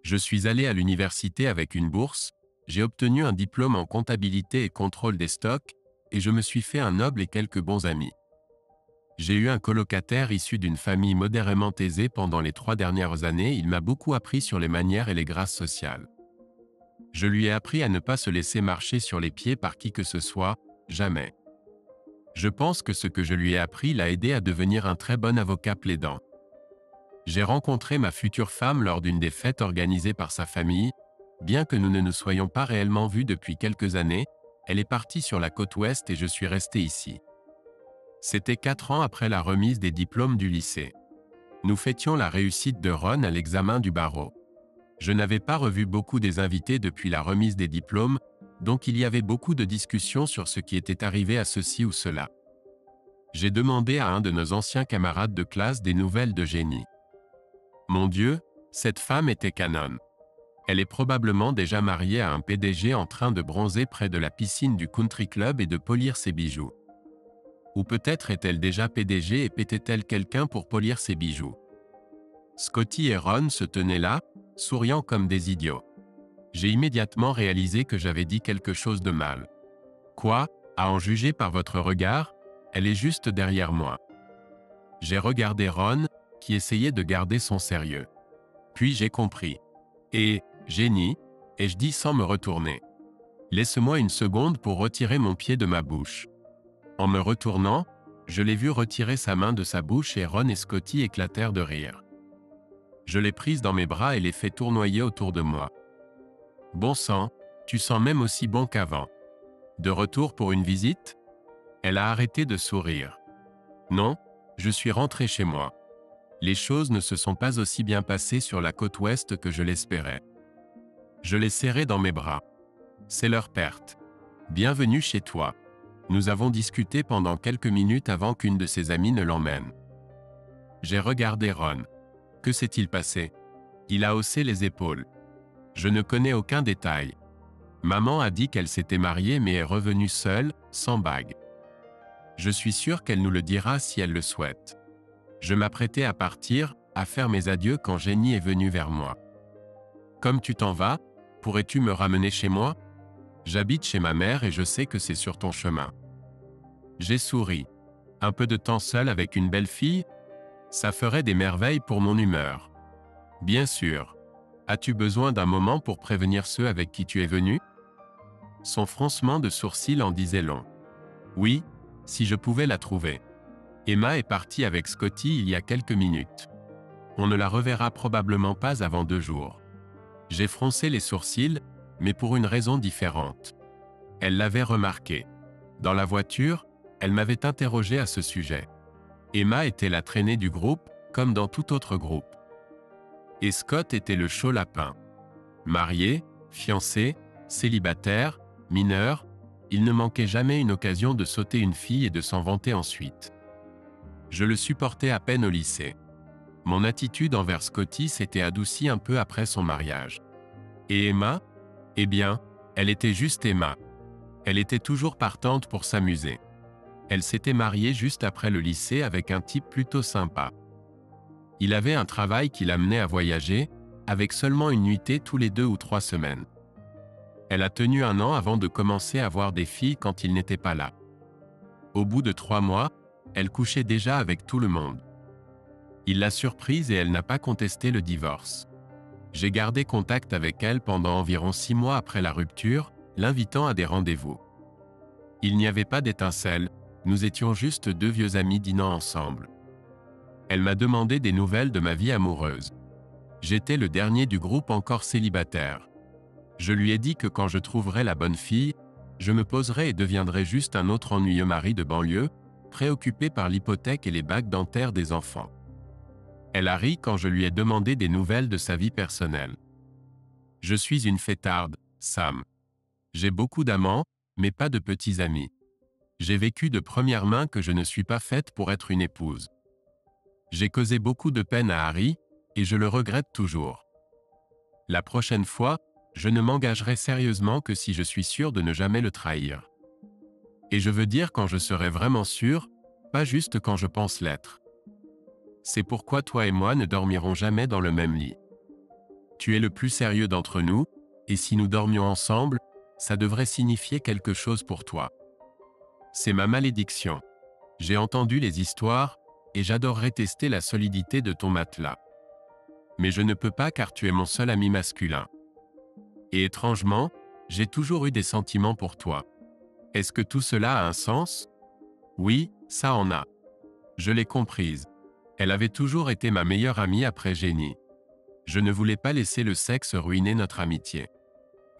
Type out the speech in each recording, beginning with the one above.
Je suis allé à l'université avec une bourse, j'ai obtenu un diplôme en comptabilité et contrôle des stocks, et je me suis fait un noble et quelques bons amis. J'ai eu un colocataire issu d'une famille modérément aisée pendant les 3 dernières années, il m'a beaucoup appris sur les manières et les grâces sociales. Je lui ai appris à ne pas se laisser marcher sur les pieds par qui que ce soit, jamais. Je pense que ce que je lui ai appris l'a aidé à devenir un très bon avocat plaidant. J'ai rencontré ma future femme lors d'une des fêtes organisées par sa famille. Bien que nous ne nous soyons pas réellement vus depuis quelques années, elle est partie sur la côte ouest et je suis resté ici. C'était 4 ans après la remise des diplômes du lycée. Nous fêtions la réussite de Ron à l'examen du barreau. Je n'avais pas revu beaucoup des invités depuis la remise des diplômes, donc il y avait beaucoup de discussions sur ce qui était arrivé à ceci ou cela. J'ai demandé à un de nos anciens camarades de classe des nouvelles de Jenny. Mon Dieu, cette femme était canon. Elle est probablement déjà mariée à un PDG en train de bronzer près de la piscine du country club et de polir ses bijoux. Ou peut-être est-elle déjà PDG et pétait-elle quelqu'un pour polir ses bijoux. Scotty et Ron se tenaient là, souriant comme des idiots. J'ai immédiatement réalisé que j'avais dit quelque chose de mal. Quoi, à en juger par votre regard, elle est juste derrière moi. J'ai regardé Ron, qui essayait de garder son sérieux. Puis j'ai compris. Et, Jenny, ai-je dit sans me retourner. Laisse-moi une seconde pour retirer mon pied de ma bouche. En me retournant, je l'ai vu retirer sa main de sa bouche et Ron et Scotty éclatèrent de rire. Je l'ai prise dans mes bras et l'ai fait tournoyer autour de moi. Bon sang, tu sens même aussi bon qu'avant. De retour pour une visite? Elle a arrêté de sourire. Non, je suis rentré chez moi. Les choses ne se sont pas aussi bien passées sur la côte ouest que je l'espérais. Je l'ai serré dans mes bras. C'est leur perte. Bienvenue chez toi. Nous avons discuté pendant quelques minutes avant qu'une de ses amies ne l'emmène. J'ai regardé Ron. Que s'est-il passé? Il a haussé les épaules. Je ne connais aucun détail. Maman a dit qu'elle s'était mariée mais est revenue seule, sans bague. Je suis sûr qu'elle nous le dira si elle le souhaite. Je m'apprêtais à partir, à faire mes adieux quand Jenny est venue vers moi. Comme tu t'en vas, pourrais-tu me ramener chez moi? J'habite chez ma mère et je sais que c'est sur ton chemin. J'ai souri. Un peu de temps seul avec une belle fille? Ça ferait des merveilles pour mon humeur. Bien sûr. As-tu besoin d'un moment pour prévenir ceux avec qui tu es venu? Son froncement de sourcils en disait long. Oui, si je pouvais la trouver. Emma est partie avec Scotty il y a quelques minutes. On ne la reverra probablement pas avant 2 jours. J'ai froncé les sourcils, mais pour une raison différente. Elle l'avait remarqué. Dans la voiture, elle m'avait interrogé à ce sujet. Emma était la traînée du groupe, comme dans tout autre groupe. Et Scott était le chaud lapin. Marié, fiancé, célibataire, mineur, il ne manquait jamais une occasion de sauter une fille et de s'en vanter ensuite. Je le supportais à peine au lycée. Mon attitude envers Scotty s'était adoucie un peu après son mariage. Et Emma? Eh bien, elle était juste Emma. Elle était toujours partante pour s'amuser. Elle s'était mariée juste après le lycée avec un type plutôt sympa. Il avait un travail qui l'amenait à voyager, avec seulement une nuitée tous les 2 ou 3 semaines. Elle a tenu 1 an avant de commencer à voir des filles quand il n'était pas là. Au bout de 3 mois, elle couchait déjà avec tout le monde. Il l'a surprise et elle n'a pas contesté le divorce. J'ai gardé contact avec elle pendant environ 6 mois après la rupture, l'invitant à des rendez-vous. Il n'y avait pas d'étincelle, nous étions juste 2 vieux amis dînant ensemble. Elle m'a demandé des nouvelles de ma vie amoureuse. J'étais le dernier du groupe encore célibataire. Je lui ai dit que quand je trouverais la bonne fille, je me poserais et deviendrais juste un autre ennuyeux mari de banlieue, préoccupé par l'hypothèque et les bagues dentaires des enfants. Elle a ri quand je lui ai demandé des nouvelles de sa vie personnelle. Je suis une fêtarde, Sam. J'ai beaucoup d'amants, mais pas de petits amis. J'ai vécu de première main que je ne suis pas faite pour être une épouse. J'ai causé beaucoup de peine à Harry, et je le regrette toujours. La prochaine fois, je ne m'engagerai sérieusement que si je suis sûr de ne jamais le trahir. Et je veux dire quand je serai vraiment sûr, pas juste quand je pense l'être. C'est pourquoi toi et moi ne dormirons jamais dans le même lit. Tu es le plus sérieux d'entre nous, et si nous dormions ensemble, ça devrait signifier quelque chose pour toi. C'est ma malédiction. J'ai entendu les histoires, et j'adorerais tester la solidité de ton matelas. Mais je ne peux pas car tu es mon seul ami masculin. Et étrangement, j'ai toujours eu des sentiments pour toi. Est-ce que tout cela a un sens? Oui, ça en a. Je l'ai comprise. Elle avait toujours été ma meilleure amie après Jenny. Je ne voulais pas laisser le sexe ruiner notre amitié.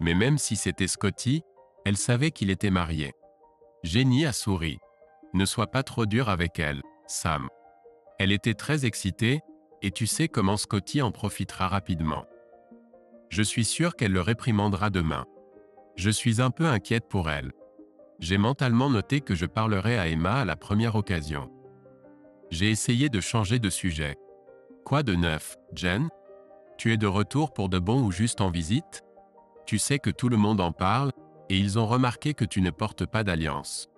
Mais même si c'était Scotty, elle savait qu'il était marié. Jenny a souri. Ne sois pas trop dur avec elle, Sam. Elle était très excitée, et tu sais comment Scotty en profitera rapidement. Je suis sûr qu'elle le réprimandera demain. Je suis un peu inquiète pour elle. J'ai mentalement noté que je parlerai à Emma à la première occasion. J'ai essayé de changer de sujet. Quoi de neuf, Jen? Tu es de retour pour de bon ou juste en visite? Tu sais que tout le monde en parle, et ils ont remarqué que tu ne portes pas d'alliance.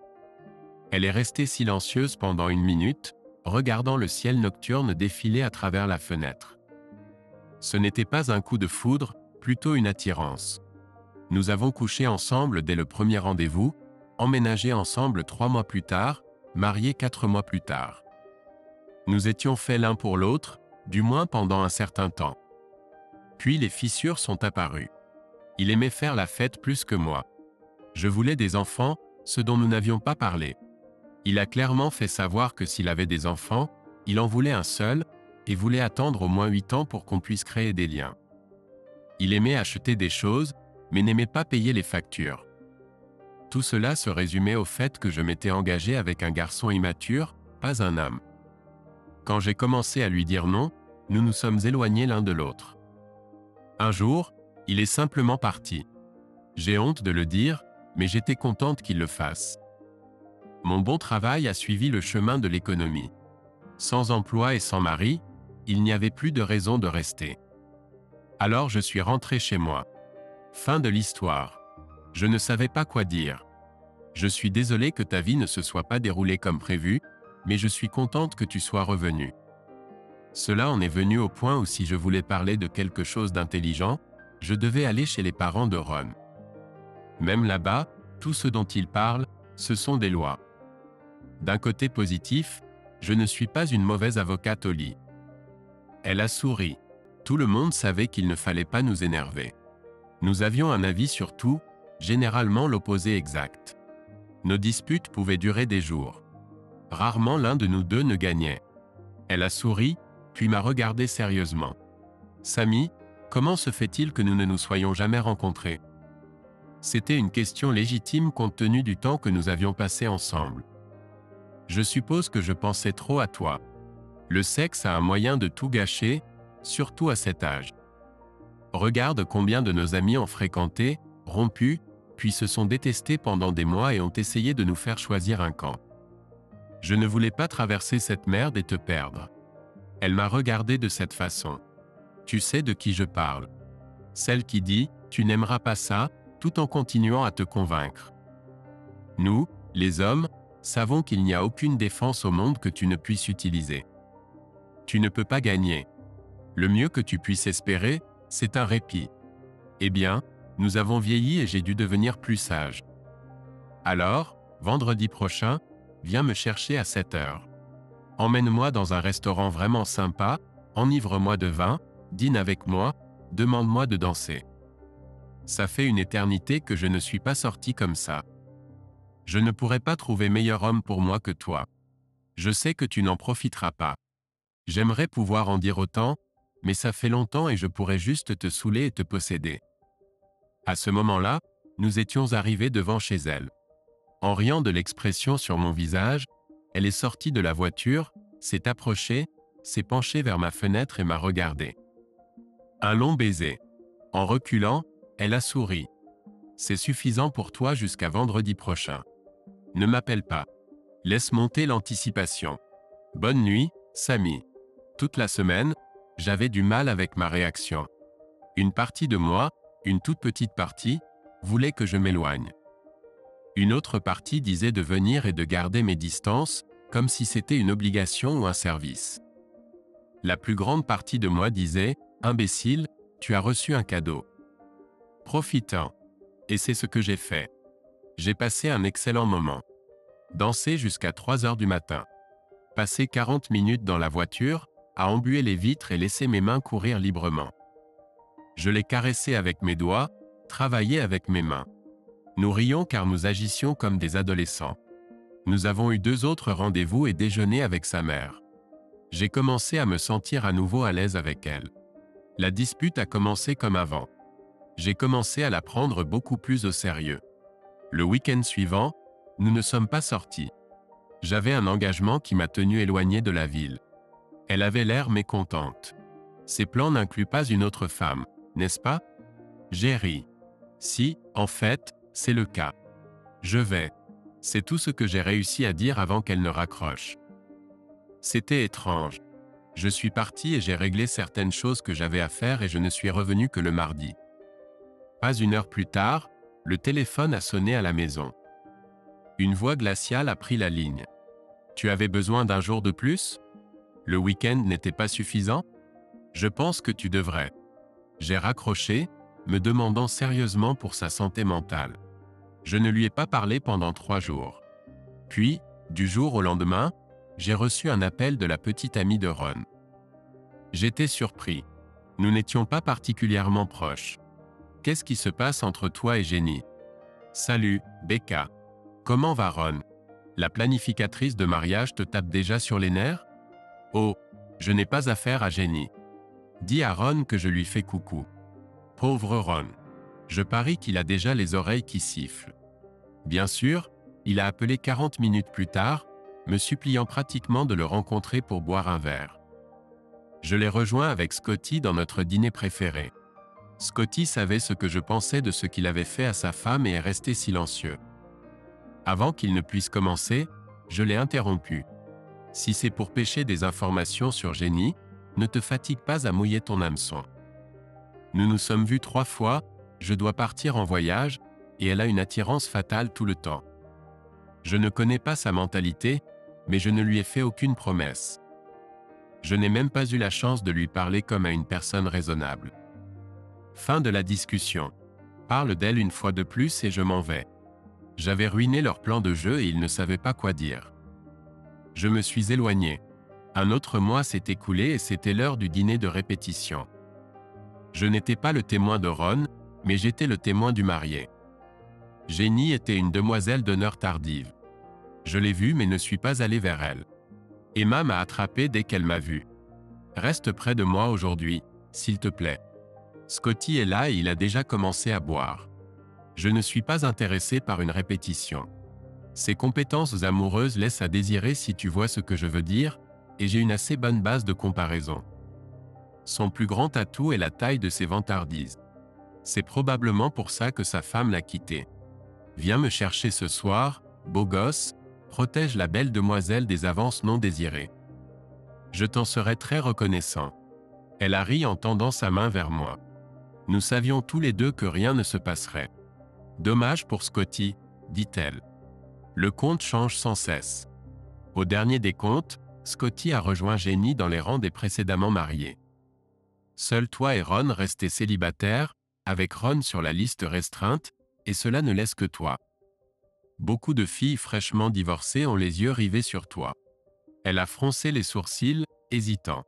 Elle est restée silencieuse pendant 1 minute, regardant le ciel nocturne défiler à travers la fenêtre. Ce n'était pas un coup de foudre, plutôt une attirance. Nous avons couché ensemble dès le premier rendez-vous, emménagé ensemble 3 mois plus tard, mariés 4 mois plus tard. Nous étions faits l'un pour l'autre, du moins pendant un certain temps. Puis les fissures sont apparues. Il aimait faire la fête plus que moi. Je voulais des enfants, ce dont nous n'avions pas parlé. Il a clairement fait savoir que s'il avait des enfants, il en voulait un seul, et voulait attendre au moins 8 ans pour qu'on puisse créer des liens. Il aimait acheter des choses, mais n'aimait pas payer les factures. Tout cela se résumait au fait que je m'étais engagé avec un garçon immature, pas un homme. Quand j'ai commencé à lui dire non, nous nous sommes éloignés l'un de l'autre. Un jour, il est simplement parti. J'ai honte de le dire, mais j'étais contente qu'il le fasse. Mon bon travail a suivi le chemin de l'économie. Sans emploi et sans mari, il n'y avait plus de raison de rester. Alors je suis rentré chez moi. Fin de l'histoire. Je ne savais pas quoi dire. Je suis désolé que ta vie ne se soit pas déroulée comme prévu, mais je suis contente que tu sois revenu. Cela en est venu au point où si je voulais parler de quelque chose d'intelligent, je devais aller chez les parents de Ron. Même là-bas, tout ce dont ils parlent, ce sont des lois. D'un côté positif, je ne suis pas une mauvaise avocate au lit. Elle a souri. Tout le monde savait qu'il ne fallait pas nous énerver. Nous avions un avis sur tout, généralement l'opposé exact. Nos disputes pouvaient durer des jours. Rarement l'un de nous deux ne gagnait. Elle a souri, puis m'a regardé sérieusement. « Samy, comment se fait-il que nous ne nous soyons jamais rencontrés ?» C'était une question légitime compte tenu du temps que nous avions passé ensemble. Je suppose que je pensais trop à toi. Le sexe a un moyen de tout gâcher, surtout à cet âge. Regarde combien de nos amis ont fréquenté, rompu, puis se sont détestés pendant des mois et ont essayé de nous faire choisir un camp. Je ne voulais pas traverser cette merde et te perdre. Elle m'a regardé de cette façon. Tu sais de qui je parle. Celle qui dit « tu n'aimeras pas ça », tout en continuant à te convaincre. Nous, les hommes, savons qu'il n'y a aucune défense au monde que tu ne puisses utiliser. Tu ne peux pas gagner. Le mieux que tu puisses espérer, c'est un répit. Eh bien, nous avons vieilli et j'ai dû devenir plus sage. Alors, vendredi prochain, viens me chercher à 7 heures. Emmène-moi dans un restaurant vraiment sympa, enivre-moi de vin, dîne avec moi, demande-moi de danser. Ça fait une éternité que je ne suis pas sorti comme ça. Je ne pourrais pas trouver meilleur homme pour moi que toi. Je sais que tu n'en profiteras pas. J'aimerais pouvoir en dire autant, mais ça fait longtemps et je pourrais juste te saouler et te posséder. À ce moment-là, nous étions arrivés devant chez elle. En riant de l'expression sur mon visage, elle est sortie de la voiture, s'est approchée, s'est penchée vers ma fenêtre et m'a regardé. Un long baiser. En reculant, elle a souri. C'est suffisant pour toi jusqu'à vendredi prochain. Ne m'appelle pas. Laisse monter l'anticipation. Bonne nuit, Samy. Toute la semaine, j'avais du mal avec ma réaction. Une partie de moi, une toute petite partie, voulait que je m'éloigne. Une autre partie disait de venir et de garder mes distances, comme si c'était une obligation ou un service. La plus grande partie de moi disait « Imbécile, Tu as reçu un cadeau. Profite-en. Et c'est ce que j'ai fait. J'ai passé un excellent moment. Dansé jusqu'à 3 heures du matin. Passé 40 minutes dans la voiture, à embuer les vitres et laisser mes mains courir librement. Je l'ai caressé avec mes doigts, travaillé avec mes mains. Nous rions car nous agissions comme des adolescents. Nous avons eu 2 autres rendez-vous et déjeuner avec sa mère. J'ai commencé à me sentir à nouveau à l'aise avec elle. La dispute a commencé comme avant. J'ai commencé à la prendre beaucoup plus au sérieux. Le week-end suivant, nous ne sommes pas sortis. J'avais un engagement qui m'a tenu éloigné de la ville. Elle avait l'air mécontente. Ses plans n'incluent pas une autre femme, n'est-ce pas? J'ai ri. Si, en fait, c'est le cas. Je vais. C'est tout ce que j'ai réussi à dire avant qu'elle ne raccroche. C'était étrange. Je suis parti et j'ai réglé certaines choses que j'avais à faire et je ne suis revenu que le mardi. Pas une heure plus tard, le téléphone a sonné à la maison. Une voix glaciale a pris la ligne. Tu avais besoin d'un jour de plus? Le week-end n'était pas suffisant? Je pense que tu devrais. J'ai raccroché, me demandant sérieusement pour sa santé mentale. Je ne lui ai pas parlé pendant 3 jours. Puis, du jour au lendemain, j'ai reçu un appel de la petite amie de Ron. J'étais surpris. Nous n'étions pas particulièrement proches. Qu'est-ce qui se passe entre toi et Jenny? Salut, Becca. Comment va Ron? La planificatrice de mariage te tape déjà sur les nerfs? Oh, je n'ai pas affaire à Jenny. Dis à Ron que je lui fais coucou. Pauvre Ron. Je parie qu'il a déjà les oreilles qui sifflent. Bien sûr, il a appelé 40 minutes plus tard, me suppliant pratiquement de le rencontrer pour boire un verre. Je l'ai rejoint avec Scotty dans notre dîner préféré. Scotty savait ce que je pensais de ce qu'il avait fait à sa femme et est resté silencieux. Avant qu'il ne puisse commencer, je l'ai interrompu. Si c'est pour pêcher des informations sur Jenny, ne te fatigue pas à mouiller ton hameçon. Nous nous sommes vus 3 fois, je dois partir en voyage, et elle a une attirance fatale tout le temps. Je ne connais pas sa mentalité, mais je ne lui ai fait aucune promesse. Je n'ai même pas eu la chance de lui parler comme à une personne raisonnable. Fin de la discussion. Parle d'elle une fois de plus et je m'en vais. J'avais ruiné leur plan de jeu et ils ne savaient pas quoi dire. Je me suis éloigné. Un autre mois s'est écoulé et c'était l'heure du dîner de répétition. Je n'étais pas le témoin de Ron, mais j'étais le témoin du marié. Jenny était une demoiselle d'honneur tardive. Je l'ai vue mais ne suis pas allé vers elle. Emma m'a attrapé dès qu'elle m'a vu. Reste près de moi aujourd'hui, s'il te plaît. Scotty est là et il a déjà commencé à boire. Je ne suis pas intéressé par une répétition. Ses compétences amoureuses laissent à désirer si tu vois ce que je veux dire, et j'ai une assez bonne base de comparaison. Son plus grand atout est la taille de ses vantardises. C'est probablement pour ça que sa femme l'a quitté. Viens me chercher ce soir, beau gosse, protège la belle demoiselle des avances non désirées. Je t'en serai très reconnaissant. Elle a ri en tendant sa main vers moi. Nous savions tous les deux que rien ne se passerait. Dommage pour Scotty, dit-elle. Le compte change sans cesse. Au dernier des comptes, Scotty a rejoint Jenny dans les rangs des précédemment mariés. Seuls toi et Ron restaient célibataires, avec Ron sur la liste restreinte, et cela ne laisse que toi. Beaucoup de filles fraîchement divorcées ont les yeux rivés sur toi. Elle a froncé les sourcils, hésitant.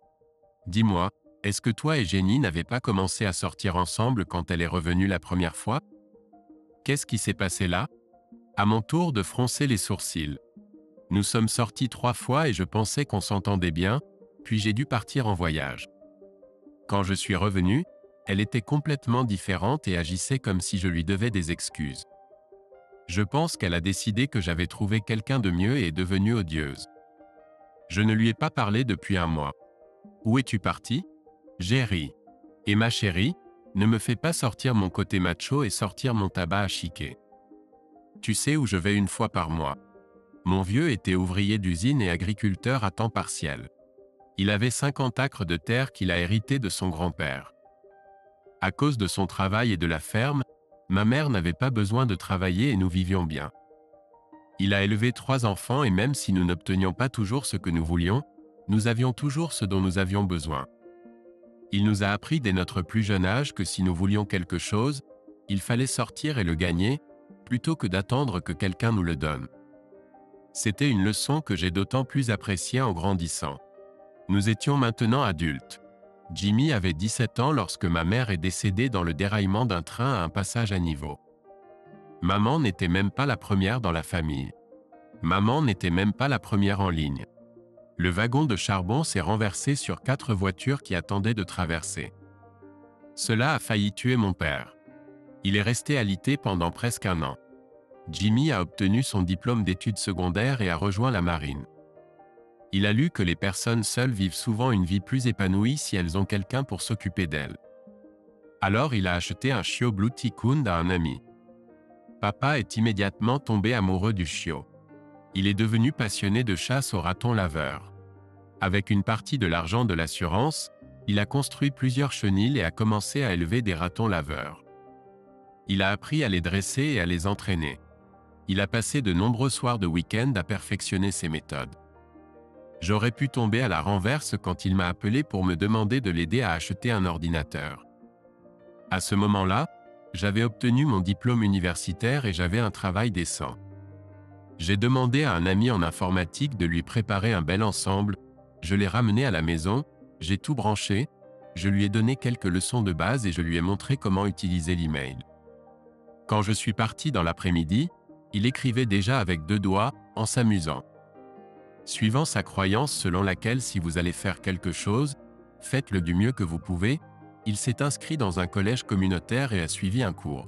Dis-moi, est-ce que toi et Jenny n'avaient pas commencé à sortir ensemble quand elle est revenue la première fois? Qu'est-ce qui s'est passé là? À mon tour de froncer les sourcils. Nous sommes sortis 3 fois et je pensais qu'on s'entendait bien, puis j'ai dû partir en voyage. Quand je suis revenu, elle était complètement différente et agissait comme si je lui devais des excuses. Je pense qu'elle a décidé que j'avais trouvé quelqu'un de mieux et est devenue odieuse. Je ne lui ai pas parlé depuis 1 mois. Où es-tu parti? J'ai ri. Et ma chérie, ne me fais pas sortir mon côté macho et sortir mon tabac à chiquer. Tu sais où je vais 1 fois par mois. Mon vieux était ouvrier d'usine et agriculteur à temps partiel. Il avait 50 acres de terre qu'il a hérité de son grand-père. À cause de son travail et de la ferme, ma mère n'avait pas besoin de travailler et nous vivions bien. Il a élevé 3 enfants et même si nous n'obtenions pas toujours ce que nous voulions, nous avions toujours ce dont nous avions besoin. Il nous a appris dès notre plus jeune âge que si nous voulions quelque chose, il fallait sortir et le gagner, plutôt que d'attendre que quelqu'un nous le donne. C'était une leçon que j'ai d'autant plus appréciée en grandissant. Nous étions maintenant adultes. Jimmy avait 17 ans lorsque ma mère est décédée dans le déraillement d'un train à un passage à niveau. Maman n'était même pas la première dans la famille. Maman n'était même pas la première en ligne. Le wagon de charbon s'est renversé sur 4 voitures qui attendaient de traverser. Cela a failli tuer mon père. Il est resté alité pendant presque un an. Jimmy a obtenu son diplôme d'études secondaires et a rejoint la marine. Il a lu que les personnes seules vivent souvent une vie plus épanouie si elles ont quelqu'un pour s'occuper d'elles. Alors il a acheté un chiot Blue Ticoon à un ami. Papa est immédiatement tombé amoureux du chiot. Il est devenu passionné de chasse aux ratons laveurs. Avec une partie de l'argent de l'assurance, il a construit plusieurs chenils et a commencé à élever des ratons laveurs. Il a appris à les dresser et à les entraîner. Il a passé de nombreux soirs de week-end à perfectionner ses méthodes. J'aurais pu tomber à la renverse quand il m'a appelé pour me demander de l'aider à acheter un ordinateur. À ce moment-là, j'avais obtenu mon diplôme universitaire et j'avais un travail décent. J'ai demandé à un ami en informatique de lui préparer un bel ensemble, je l'ai ramené à la maison, j'ai tout branché, je lui ai donné quelques leçons de base et je lui ai montré comment utiliser l'email. Quand je suis parti dans l'après-midi, il écrivait déjà avec 2 doigts, en s'amusant. Suivant sa croyance selon laquelle si vous allez faire quelque chose, faites-le du mieux que vous pouvez, il s'est inscrit dans un collège communautaire et a suivi un cours.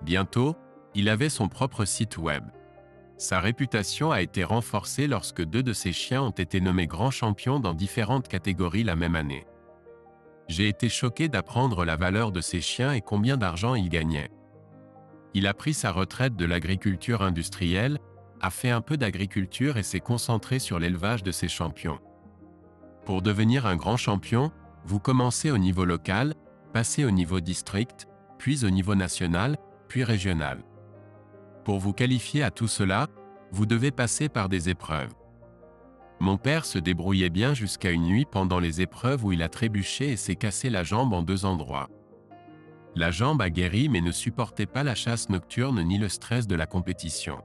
Bientôt, il avait son propre site web. Sa réputation a été renforcée lorsque 2 de ses chiens ont été nommés grands champions dans différentes catégories la même année. J'ai été choqué d'apprendre la valeur de ces chiens et combien d'argent il gagnait. Il a pris sa retraite de l'agriculture industrielle, a fait un peu d'agriculture et s'est concentré sur l'élevage de ses champions. Pour devenir un grand champion, vous commencez au niveau local, passez au niveau district, puis au niveau national, puis régional. Pour vous qualifier à tout cela, vous devez passer par des épreuves. Mon père se débrouillait bien jusqu'à une nuit pendant les épreuves où il a trébuché et s'est cassé la jambe en 2 endroits. La jambe a guéri mais ne supportait pas la chasse nocturne ni le stress de la compétition.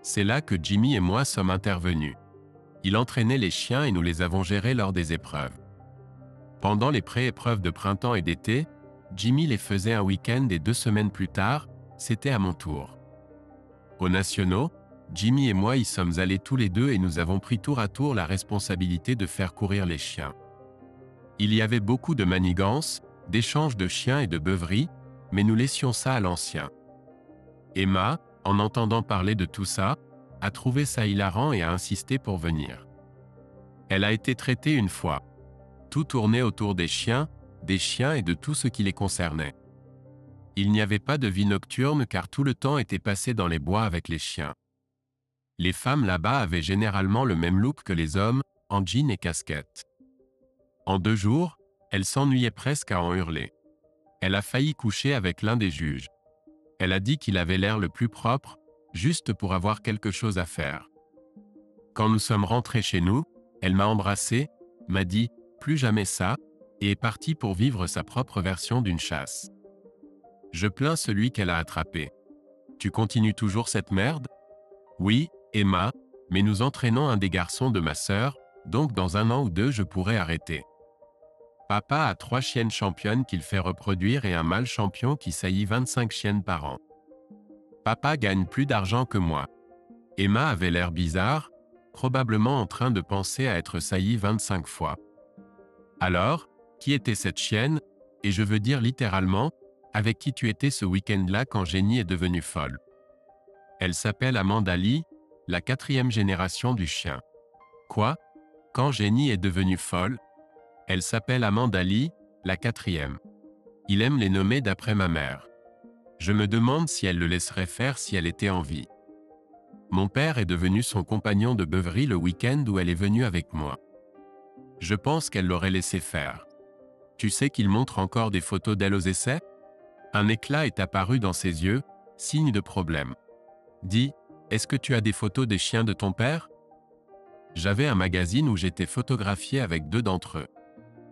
C'est là que Jimmy et moi sommes intervenus. Il entraînait les chiens et nous les avons gérés lors des épreuves. Pendant les pré-épreuves de printemps et d'été, Jimmy les faisait un week-end et 2 semaines plus tard, c'était à mon tour. Aux nationaux, Jimmy et moi y sommes allés tous les 2 et nous avons pris tour à tour la responsabilité de faire courir les chiens. Il y avait beaucoup de manigances, d'échanges de chiens et de beuveries, mais nous laissions ça à l'ancien. Emma, en entendant parler de tout ça, a trouvé ça hilarant et a insisté pour venir. Elle a été traitée une fois. Tout tournait autour des chiens et de tout ce qui les concernait. Il n'y avait pas de vie nocturne car tout le temps était passé dans les bois avec les chiens. Les femmes là-bas avaient généralement le même look que les hommes, en jean et casquette. En 2 jours, elle s'ennuyait presque à en hurler. Elle a failli coucher avec l'un des juges. Elle a dit qu'il avait l'air le plus propre, juste pour avoir quelque chose à faire. Quand nous sommes rentrés chez nous, elle m'a embrassé, m'a dit « plus jamais ça » et est partie pour vivre sa propre version d'une chasse. Je plains celui qu'elle a attrapé. Tu continues toujours cette merde? Oui, Emma, mais nous entraînons un des garçons de ma sœur, donc dans 1 an ou 2 je pourrai arrêter. Papa a 3 chiennes championnes qu'il fait reproduire et un mâle champion qui saillit 25 chiennes par an. Papa gagne plus d'argent que moi. Emma avait l'air bizarre, probablement en train de penser à être saillie 25 fois. Alors, qui était cette chienne, et je veux dire littéralement, avec qui tu étais ce week-end-là quand Jenny est devenue folle? Elle s'appelle Amanda Lee, la 4e génération du chien. Quoi? Quand Jenny est devenue folle? Elle s'appelle Amanda Lee, la 4e. Il aime les nommer d'après ma mère. Je me demande si elle le laisserait faire si elle était en vie. Mon père est devenu son compagnon de beuverie le week-end où elle est venue avec moi. Je pense qu'elle l'aurait laissé faire. Tu sais qu'il montre encore des photos d'elle aux essais? Un éclat est apparu dans ses yeux, signe de problème. Dis, est-ce que tu as des photos des chiens de ton père? J'avais un magazine où j'étais photographié avec 2 d'entre eux.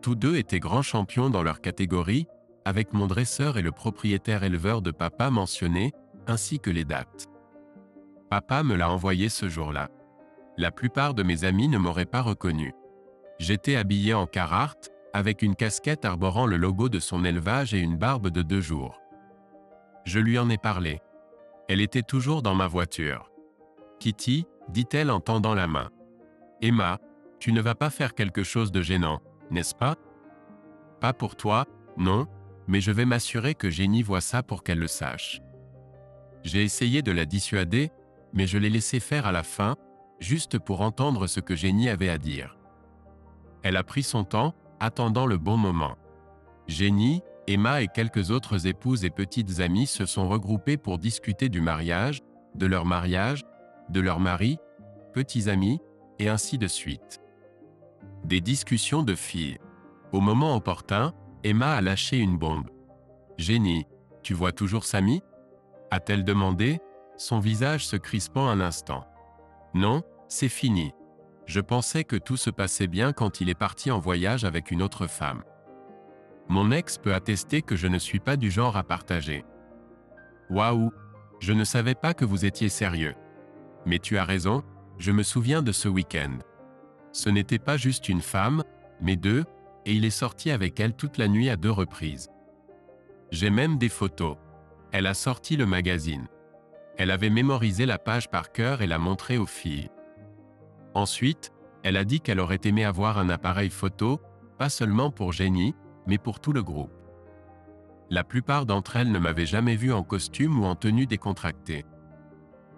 Tous deux étaient grands champions dans leur catégorie, avec mon dresseur et le propriétaire éleveur de papa mentionnés, ainsi que les dates. Papa me l'a envoyé ce jour-là. La plupart de mes amis ne m'auraient pas reconnu. J'étais habillé en Carhartt, avec une casquette arborant le logo de son élevage et une barbe de 2 jours. Je lui en ai parlé. Elle était toujours dans ma voiture. Kitty, dit-elle en tendant la main. Emma, tu ne vas pas faire quelque chose de gênant, n'est-ce pas? Pas pour toi, non, mais je vais m'assurer que Jenny voit ça pour qu'elle le sache. J'ai essayé de la dissuader, mais je l'ai laissée faire à la fin, juste pour entendre ce que Jenny avait à dire. Elle a pris son temps, attendant le bon moment. Jenny, Emma et quelques autres épouses et petites amies se sont regroupées pour discuter du mariage, de leur mari, petits amis, et ainsi de suite. Des discussions de filles. Au moment opportun, Emma a lâché une bombe. « Jenny, tu vois toujours Samy ?» a-t-elle demandé, son visage se crispant un instant. « Non, c'est fini. Je pensais que tout se passait bien quand il est parti en voyage avec une autre femme. Mon ex peut attester que je ne suis pas du genre à partager. » Waouh, je ne savais pas que vous étiez sérieux. Mais tu as raison, je me souviens de ce week-end. Ce n'était pas juste une femme, mais 2, et il est sorti avec elle toute la nuit à 2 reprises. J'ai même des photos. Elle a sorti le magazine. Elle avait mémorisé la page par cœur et l'a montrée aux filles. Ensuite, elle a dit qu'elle aurait aimé avoir un appareil photo, pas seulement pour Jenny, mais pour tout le groupe. La plupart d'entre elles ne m'avaient jamais vu en costume ou en tenue décontractée.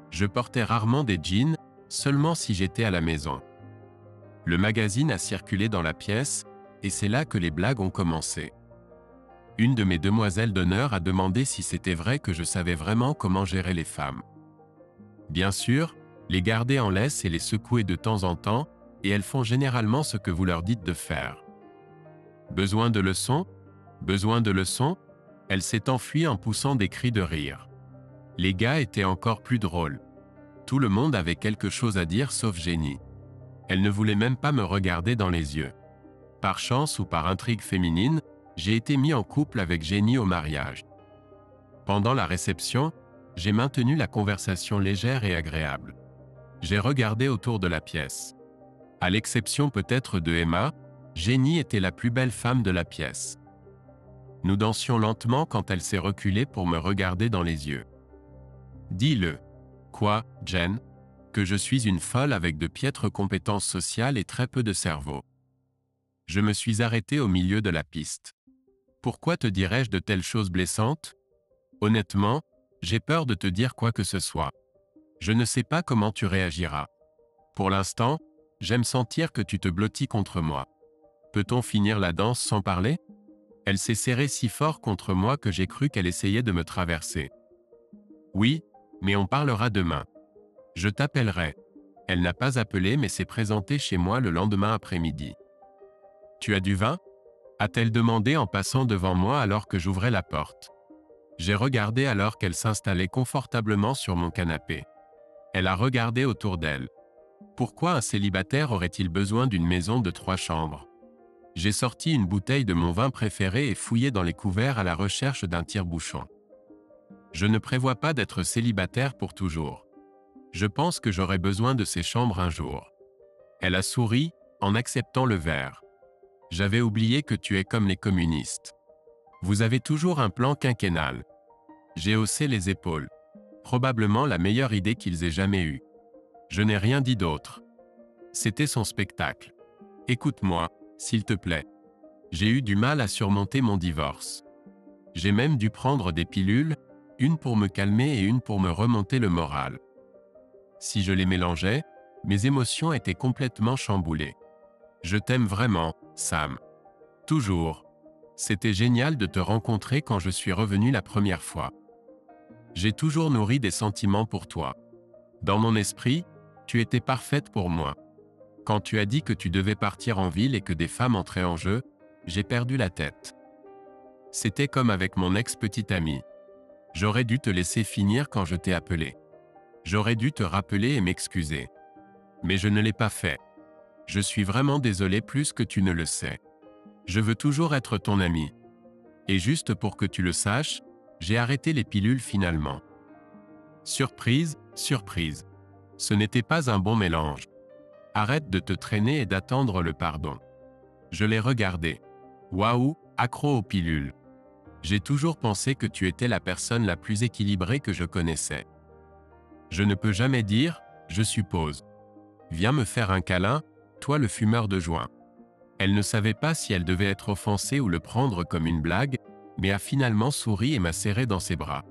Je portais rarement des jeans, seulement si j'étais à la maison. Le magazine a circulé dans la pièce, et c'est là que les blagues ont commencé. Une de mes demoiselles d'honneur a demandé si c'était vrai que je savais vraiment comment gérer les femmes. Bien sûr, les garder en laisse et les secouer de temps en temps, et elles font généralement ce que vous leur dites de faire. Besoin de leçons? Besoin de leçons? Elle s'est enfuie en poussant des cris de rire. Les gars étaient encore plus drôles. Tout le monde avait quelque chose à dire sauf Jenny. Elle ne voulait même pas me regarder dans les yeux. Par chance ou par intrigue féminine, j'ai été mis en couple avec Jenny au mariage. Pendant la réception, j'ai maintenu la conversation légère et agréable. J'ai regardé autour de la pièce. À l'exception peut-être de Emma, Jenny était la plus belle femme de la pièce. Nous dansions lentement quand elle s'est reculée pour me regarder dans les yeux. Dis-le. Quoi, Jen? Que je suis une folle avec de piètres compétences sociales et très peu de cerveau. Je me suis arrêté au milieu de la piste. Pourquoi te dirais-je de telles choses blessantes? Honnêtement, j'ai peur de te dire quoi que ce soit. Je ne sais pas comment tu réagiras. Pour l'instant, j'aime sentir que tu te blottis contre moi. Peut-on finir la danse sans parler? Elle s'est serrée si fort contre moi que j'ai cru qu'elle essayait de me traverser. Oui, mais on parlera demain. Je t'appellerai. Elle n'a pas appelé mais s'est présentée chez moi le lendemain après-midi. Tu as du vin? A-t-elle demandé en passant devant moi alors que j'ouvrais la porte. J'ai regardé alors qu'elle s'installait confortablement sur mon canapé. Elle a regardé autour d'elle. Pourquoi un célibataire aurait-il besoin d'une maison de 3 chambres? J'ai sorti une bouteille de mon vin préféré et fouillé dans les couverts à la recherche d'un tire-bouchon. Je ne prévois pas d'être célibataire pour toujours. Je pense que j'aurai besoin de ces chambres un jour. Elle a souri, en acceptant le verre. J'avais oublié que tu es comme les communistes. Vous avez toujours un plan quinquennal. J'ai haussé les épaules. Probablement la meilleure idée qu'ils aient jamais eue. Je n'ai rien dit d'autre. C'était son spectacle. Écoute-moi, s'il te plaît. J'ai eu du mal à surmonter mon divorce. J'ai même dû prendre des pilules, une pour me calmer et une pour me remonter le moral. Si je les mélangeais, mes émotions étaient complètement chamboulées. Je t'aime vraiment, Sam. Toujours. C'était génial de te rencontrer quand je suis revenu la première fois. J'ai toujours nourri des sentiments pour toi. Dans mon esprit, tu étais parfaite pour moi. Quand tu as dit que tu devais partir en ville et que des femmes entraient en jeu, j'ai perdu la tête. C'était comme avec mon ex-petite amie. J'aurais dû te laisser finir quand je t'ai appelé. J'aurais dû te rappeler et m'excuser. Mais je ne l'ai pas fait. Je suis vraiment désolé plus que tu ne le sais. Je veux toujours être ton ami. Et juste pour que tu le saches, j'ai arrêté les pilules finalement. Surprise, surprise. Ce n'était pas un bon mélange. Arrête de te traîner et d'attendre le pardon. Je l'ai regardé. Waouh, accro aux pilules. J'ai toujours pensé que tu étais la personne la plus équilibrée que je connaissais. Je ne peux jamais dire, je suppose. Viens me faire un câlin, toi le fumeur de joint. Elle ne savait pas si elle devait être offensée ou le prendre comme une blague, mais a finalement souri et m'a serré dans ses bras.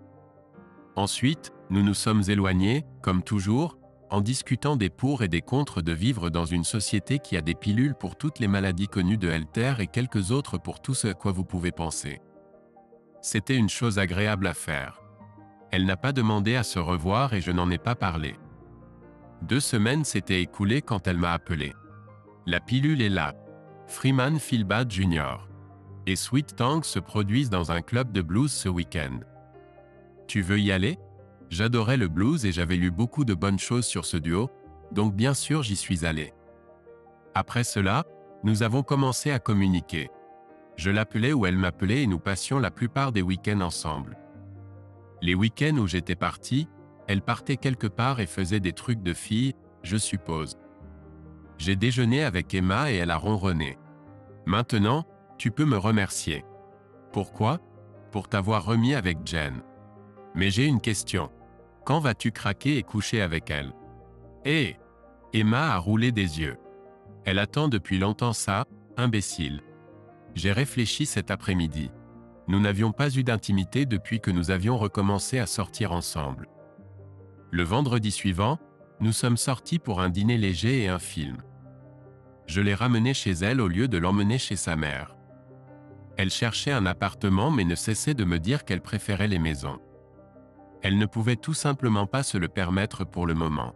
Ensuite, nous nous sommes éloignés, comme toujours, en discutant des pour et des contre de vivre dans une société qui a des pilules pour toutes les maladies connues de Helter et quelques autres pour tout ce à quoi vous pouvez penser. C'était une chose agréable à faire. Elle n'a pas demandé à se revoir et je n'en ai pas parlé. 2 semaines s'étaient écoulées quand elle m'a appelé. La pilule est là. Freeman Philbad Jr. et Sweet Tank se produisent dans un club de blues ce week-end. Tu veux y aller? J'adorais le blues et j'avais lu beaucoup de bonnes choses sur ce duo, donc bien sûr j'y suis allé. Après cela, nous avons commencé à communiquer. Je l'appelais ou elle m'appelait et nous passions la plupart des week-ends ensemble. Les week-ends où j'étais parti, elle partait quelque part et faisait des trucs de fille, je suppose. J'ai déjeuné avec Emma et elle a ronronné. Maintenant, tu peux me remercier. Pourquoi? Pour t'avoir remis avec Jen. Mais j'ai une question. Quand vas-tu craquer et coucher avec elle? Eh! Emma a roulé des yeux. Elle attend depuis longtemps ça, imbécile. J'ai réfléchi cet après-midi. Nous n'avions pas eu d'intimité depuis que nous avions recommencé à sortir ensemble. Le vendredi suivant, nous sommes sortis pour un dîner léger et un film. Je l'ai ramenée chez elle au lieu de l'emmener chez sa mère. Elle cherchait un appartement mais ne cessait de me dire qu'elle préférait les maisons. Elle ne pouvait tout simplement pas se le permettre pour le moment.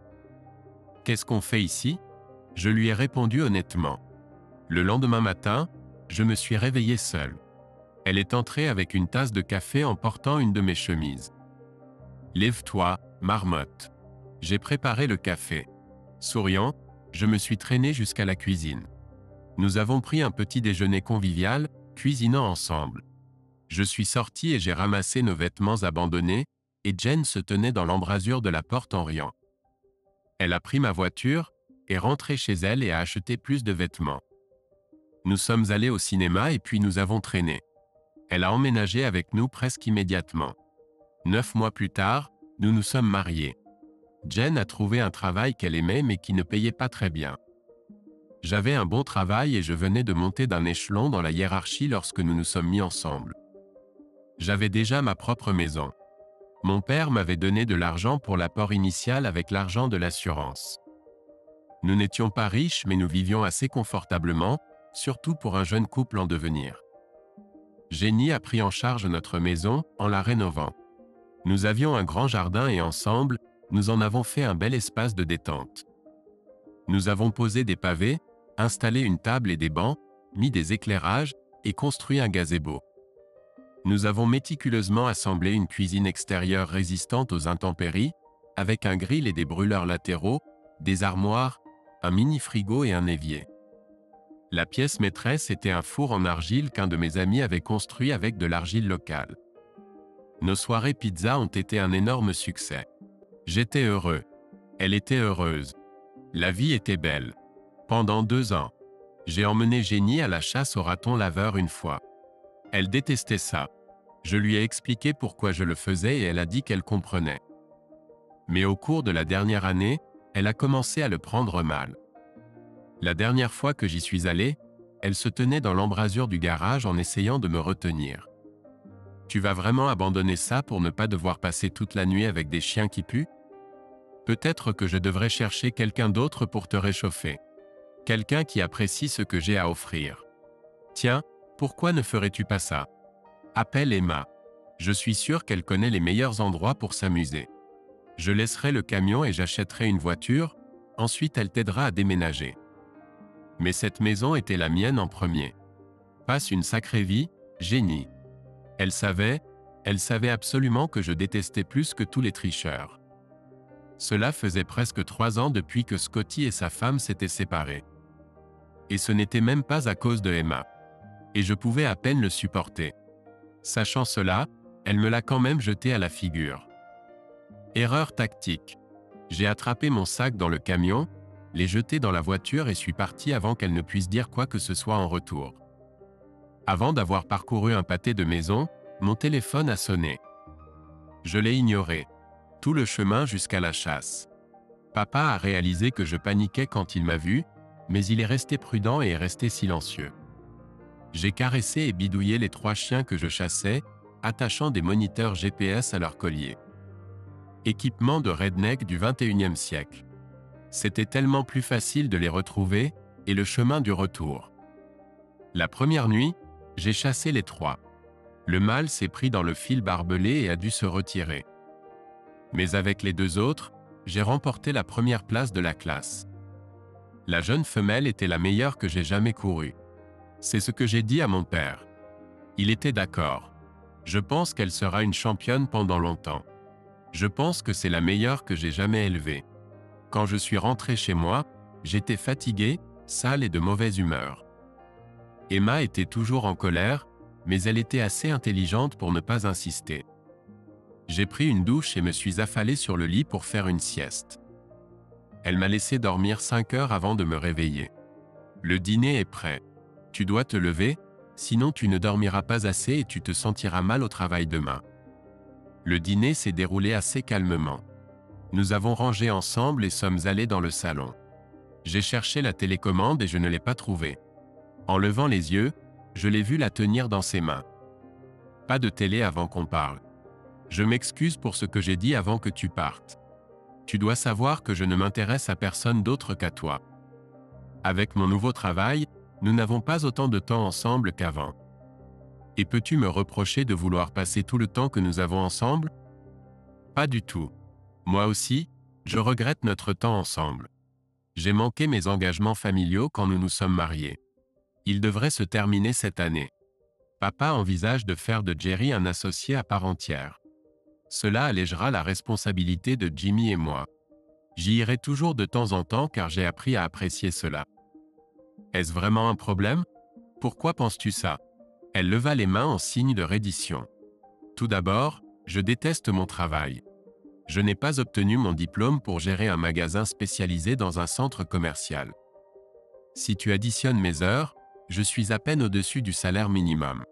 Qu'est-ce qu'on fait ici? Je lui ai répondu honnêtement. Le lendemain matin, je me suis réveillé seul. Elle est entrée avec une tasse de café en portant une de mes chemises. Lève-toi, marmotte. J'ai préparé le café. Souriant, je me suis traîné jusqu'à la cuisine. Nous avons pris un petit déjeuner convivial, cuisinant ensemble. Je suis sorti et j'ai ramassé nos vêtements abandonnés, et Jen se tenait dans l'embrasure de la porte en riant. Elle a pris ma voiture, est rentrée chez elle et a acheté plus de vêtements. Nous sommes allés au cinéma et puis nous avons traîné. Elle a emménagé avec nous presque immédiatement. 9 mois plus tard, nous nous sommes mariés. Jen a trouvé un travail qu'elle aimait mais qui ne payait pas très bien. J'avais un bon travail et je venais de monter d'un échelon dans la hiérarchie lorsque nous nous sommes mis ensemble. J'avais déjà ma propre maison. Mon père m'avait donné de l'argent pour l'apport initial avec l'argent de l'assurance. Nous n'étions pas riches mais nous vivions assez confortablement, surtout pour un jeune couple en devenir. Jenny a pris en charge notre maison en la rénovant. Nous avions un grand jardin et ensemble, nous en avons fait un bel espace de détente. Nous avons posé des pavés, installé une table et des bancs, mis des éclairages et construit un gazebo. Nous avons méticuleusement assemblé une cuisine extérieure résistante aux intempéries, avec un grill et des brûleurs latéraux, des armoires, un mini-frigo et un évier. La pièce maîtresse était un four en argile qu'un de mes amis avait construit avec de l'argile locale. Nos soirées pizza ont été un énorme succès. J'étais heureux. Elle était heureuse. La vie était belle. Pendant 2 ans, j'ai emmené Jenny à la chasse au raton laveur une fois. Elle détestait ça. Je lui ai expliqué pourquoi je le faisais et elle a dit qu'elle comprenait. Mais au cours de la dernière année, elle a commencé à le prendre mal. La dernière fois que j'y suis allé, elle se tenait dans l'embrasure du garage en essayant de me retenir. Tu vas vraiment abandonner ça pour ne pas devoir passer toute la nuit avec des chiens qui puent? Peut-être que je devrais chercher quelqu'un d'autre pour te réchauffer. Quelqu'un qui apprécie ce que j'ai à offrir. Tiens, pourquoi ne ferais-tu pas ça? Appelle Emma. Je suis sûr qu'elle connaît les meilleurs endroits pour s'amuser. Je laisserai le camion et j'achèterai une voiture, ensuite elle t'aidera à déménager. Mais cette maison était la mienne en premier. Passe une sacrée vie, Jenny. Elle savait absolument que je détestais plus que tous les tricheurs. Cela faisait presque 3 ans depuis que Scotty et sa femme s'étaient séparés. Et ce n'était même pas à cause de Emma. Et je pouvais à peine le supporter. Sachant cela, elle me l'a quand même jeté à la figure. Erreur tactique. J'ai attrapé mon sac dans le camion, l'ai jeté dans la voiture et suis parti avant qu'elle ne puisse dire quoi que ce soit en retour. Avant d'avoir parcouru un pâté de maison, mon téléphone a sonné. Je l'ai ignoré. Tout le chemin jusqu'à la chasse. Papa a réalisé que je paniquais quand il m'a vu, mais il est resté prudent et est resté silencieux. J'ai caressé et bidouillé les 3 chiens que je chassais, attachant des moniteurs GPS à leur collier. Équipement de redneck du 21e siècle. C'était tellement plus facile de les retrouver, et le chemin du retour. La première nuit, j'ai chassé les 3. Le mâle s'est pris dans le fil barbelé et a dû se retirer. Mais avec les 2 autres, j'ai remporté la première place de la classe. La jeune femelle était la meilleure que j'ai jamais courue. C'est ce que j'ai dit à mon père. Il était d'accord. Je pense qu'elle sera une championne pendant longtemps. Je pense que c'est la meilleure que j'ai jamais élevée. Quand je suis rentré chez moi, j'étais fatigué, sale et de mauvaise humeur. Emma était toujours en colère, mais elle était assez intelligente pour ne pas insister. J'ai pris une douche et me suis affalé sur le lit pour faire une sieste. Elle m'a laissé dormir 5 heures avant de me réveiller. Le dîner est prêt. Tu dois te lever, sinon tu ne dormiras pas assez et tu te sentiras mal au travail demain. Le dîner s'est déroulé assez calmement. Nous avons rangé ensemble et sommes allés dans le salon. J'ai cherché la télécommande et je ne l'ai pas trouvée. En levant les yeux, je l'ai vue la tenir dans ses mains. Pas de télé avant qu'on parle. Je m'excuse pour ce que j'ai dit avant que tu partes. Tu dois savoir que je ne m'intéresse à personne d'autre qu'à toi. Avec mon nouveau travail, nous n'avons pas autant de temps ensemble qu'avant. Et peux-tu me reprocher de vouloir passer tout le temps que nous avons ensemble? Pas du tout. Moi aussi, je regrette notre temps ensemble. J'ai manqué mes engagements familiaux quand nous nous sommes mariés. Ils devraient se terminer cette année. Papa envisage de faire de Jerry un associé à part entière. Cela allégera la responsabilité de Jimmy et moi. J'y irai toujours de temps en temps car j'ai appris à apprécier cela. Est-ce vraiment un problème? Pourquoi penses-tu ça? Elle leva les mains en signe de reddition. Tout d'abord, je déteste mon travail. Je n'ai pas obtenu mon diplôme pour gérer un magasin spécialisé dans un centre commercial. Si tu additionnes mes heures, je suis à peine au-dessus du salaire minimum.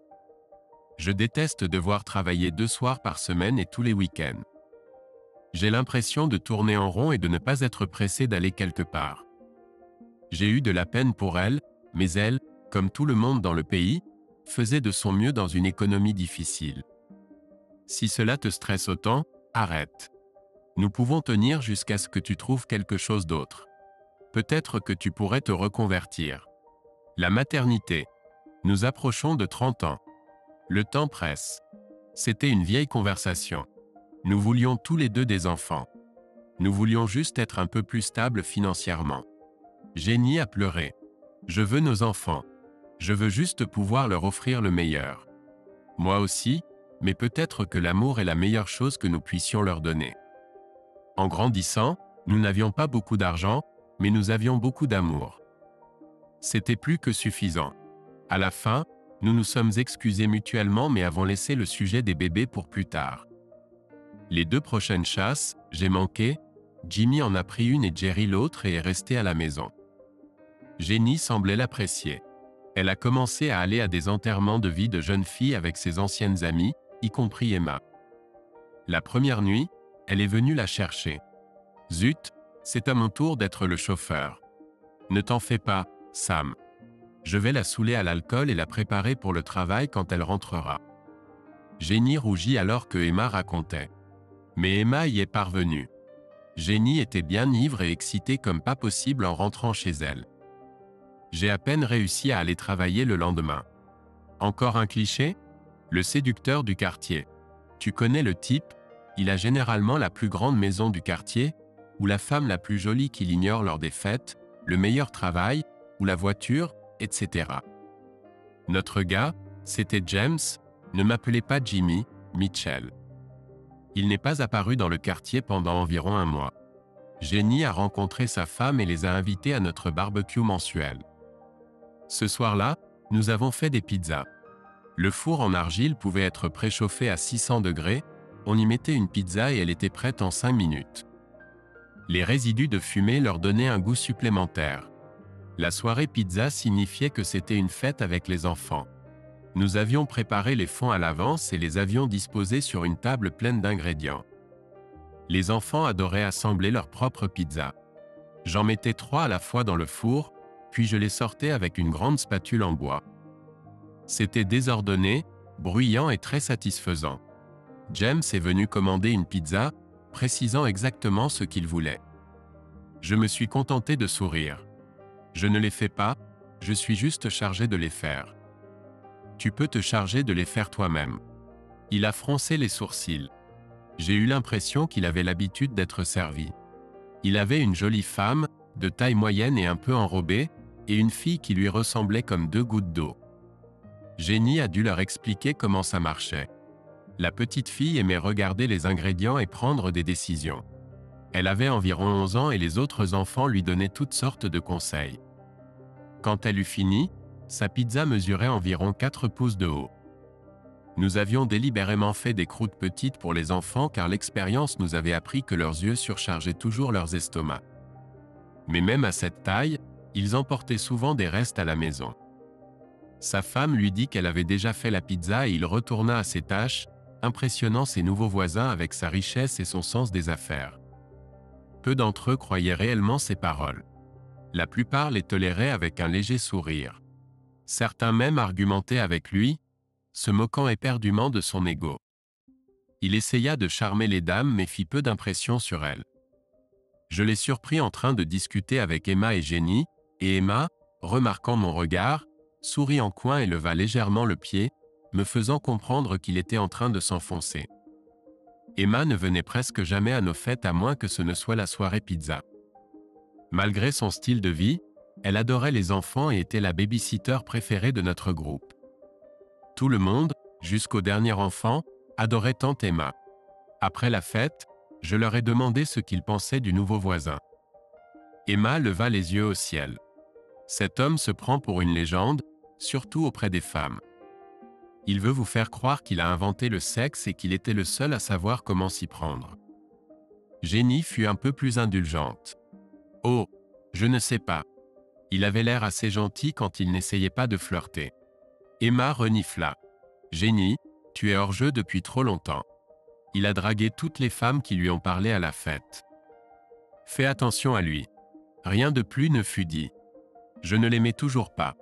Je déteste devoir travailler 2 soirs par semaine et tous les week-ends. J'ai l'impression de tourner en rond et de ne pas être pressé d'aller quelque part. J'ai eu de la peine pour elle, mais elle, comme tout le monde dans le pays, faisait de son mieux dans une économie difficile. Si cela te stresse autant, arrête. Nous pouvons tenir jusqu'à ce que tu trouves quelque chose d'autre. Peut-être que tu pourrais te reconvertir. La maternité. Nous approchons de 30 ans. Le temps presse. C'était une vieille conversation. Nous voulions tous les 2 des enfants. Nous voulions juste être un peu plus stables financièrement. Jenny a pleuré. Je veux nos enfants. Je veux juste pouvoir leur offrir le meilleur. Moi aussi, mais peut-être que l'amour est la meilleure chose que nous puissions leur donner. En grandissant, nous n'avions pas beaucoup d'argent, mais nous avions beaucoup d'amour. C'était plus que suffisant. À la fin, nous nous sommes excusés mutuellement mais avons laissé le sujet des bébés pour plus tard. Les 2 prochaines chasses, j'ai manqué, Jimmy en a pris une et Jerry l'autre et est resté à la maison. Jenny semblait l'apprécier. Elle a commencé à aller à des enterrements de vie de jeunes filles avec ses anciennes amies, y compris Emma. La première nuit, elle est venue la chercher. Zut, c'est à mon tour d'être le chauffeur. Ne t'en fais pas, Sam. Je vais la saouler à l'alcool et la préparer pour le travail quand elle rentrera. Jenny rougit alors que Emma racontait. Mais Emma y est parvenue. Jenny était bien ivre et excitée comme pas possible en rentrant chez elle. J'ai à peine réussi à aller travailler le lendemain. Encore un cliché? Le séducteur du quartier. Tu connais le type, il a généralement la plus grande maison du quartier, ou la femme la plus jolie qu'il ignore lors des fêtes, le meilleur travail, ou la voiture, etc. Notre gars, c'était James, ne m'appelez pas Jimmy, Mitchell. Il n'est pas apparu dans le quartier pendant environ 1 mois. Jenny a rencontré sa femme et les a invités à notre barbecue mensuel. Ce soir-là, Nous avons fait des pizzas. Le four en argile pouvait être préchauffé à 600 degrés, on y mettait une pizza et elle était prête en 5 minutes. Les résidus de fumée leur donnaient un goût supplémentaire. La soirée pizza signifiait que c'était une fête avec les enfants. Nous avions préparé les fonds à l'avance et les avions disposés sur une table pleine d'ingrédients. Les enfants adoraient assembler leur propre pizza. J'en mettais 3 à la fois dans le four, puis je les sortais avec une grande spatule en bois. C'était désordonné, bruyant et très satisfaisant. James est venu commander une pizza, précisant exactement ce qu'il voulait. Je me suis contenté de sourire. Je ne les fais pas, je suis juste chargé de les faire. Tu peux te charger de les faire toi-même. Il a froncé les sourcils. J'ai eu l'impression qu'il avait l'habitude d'être servi. Il avait une jolie femme, de taille moyenne et un peu enrobée, et une fille qui lui ressemblait comme 2 gouttes d'eau. Jenny a dû leur expliquer comment ça marchait. La petite fille aimait regarder les ingrédients et prendre des décisions. Elle avait environ 11 ans et les autres enfants lui donnaient toutes sortes de conseils. Quand elle eut fini, sa pizza mesurait environ 4 pouces de haut. Nous avions délibérément fait des croûtes petites pour les enfants car l'expérience nous avait appris que leurs yeux surchargeaient toujours leurs estomacs. Mais même à cette taille, ils emportaient souvent des restes à la maison. Sa femme lui dit qu'elle avait déjà fait la pizza et il retourna à ses tâches, impressionnant ses nouveaux voisins avec sa richesse et son sens des affaires. Peu d'entre eux croyaient réellement ses paroles. La plupart les toléraient avec un léger sourire. Certains même argumentaient avec lui, se moquant éperdument de son ego. Il essaya de charmer les dames mais fit peu d'impression sur elles. Je l'ai surpris en train de discuter avec Emma et Jenny, et Emma, remarquant mon regard, sourit en coin et leva légèrement le pied, me faisant comprendre qu'il était en train de s'enfoncer. Emma ne venait presque jamais à nos fêtes à moins que ce ne soit la soirée pizza. Malgré son style de vie, elle adorait les enfants et était la baby-sitter préférée de notre groupe. Tout le monde, jusqu'au dernier enfant, adorait tante Emma. Après la fête, je leur ai demandé ce qu'ils pensaient du nouveau voisin. Emma leva les yeux au ciel. Cet homme se prend pour une légende, surtout auprès des femmes. Il veut vous faire croire qu'il a inventé le sexe et qu'il était le seul à savoir comment s'y prendre. Jenny fut un peu plus indulgente. Oh, je ne sais pas. Il avait l'air assez gentil quand il n'essayait pas de flirter. Emma renifla. Jenny, tu es hors jeu depuis trop longtemps. Il a dragué toutes les femmes qui lui ont parlé à la fête. Fais attention à lui. Rien de plus ne fut dit. Je ne l'aimais toujours pas.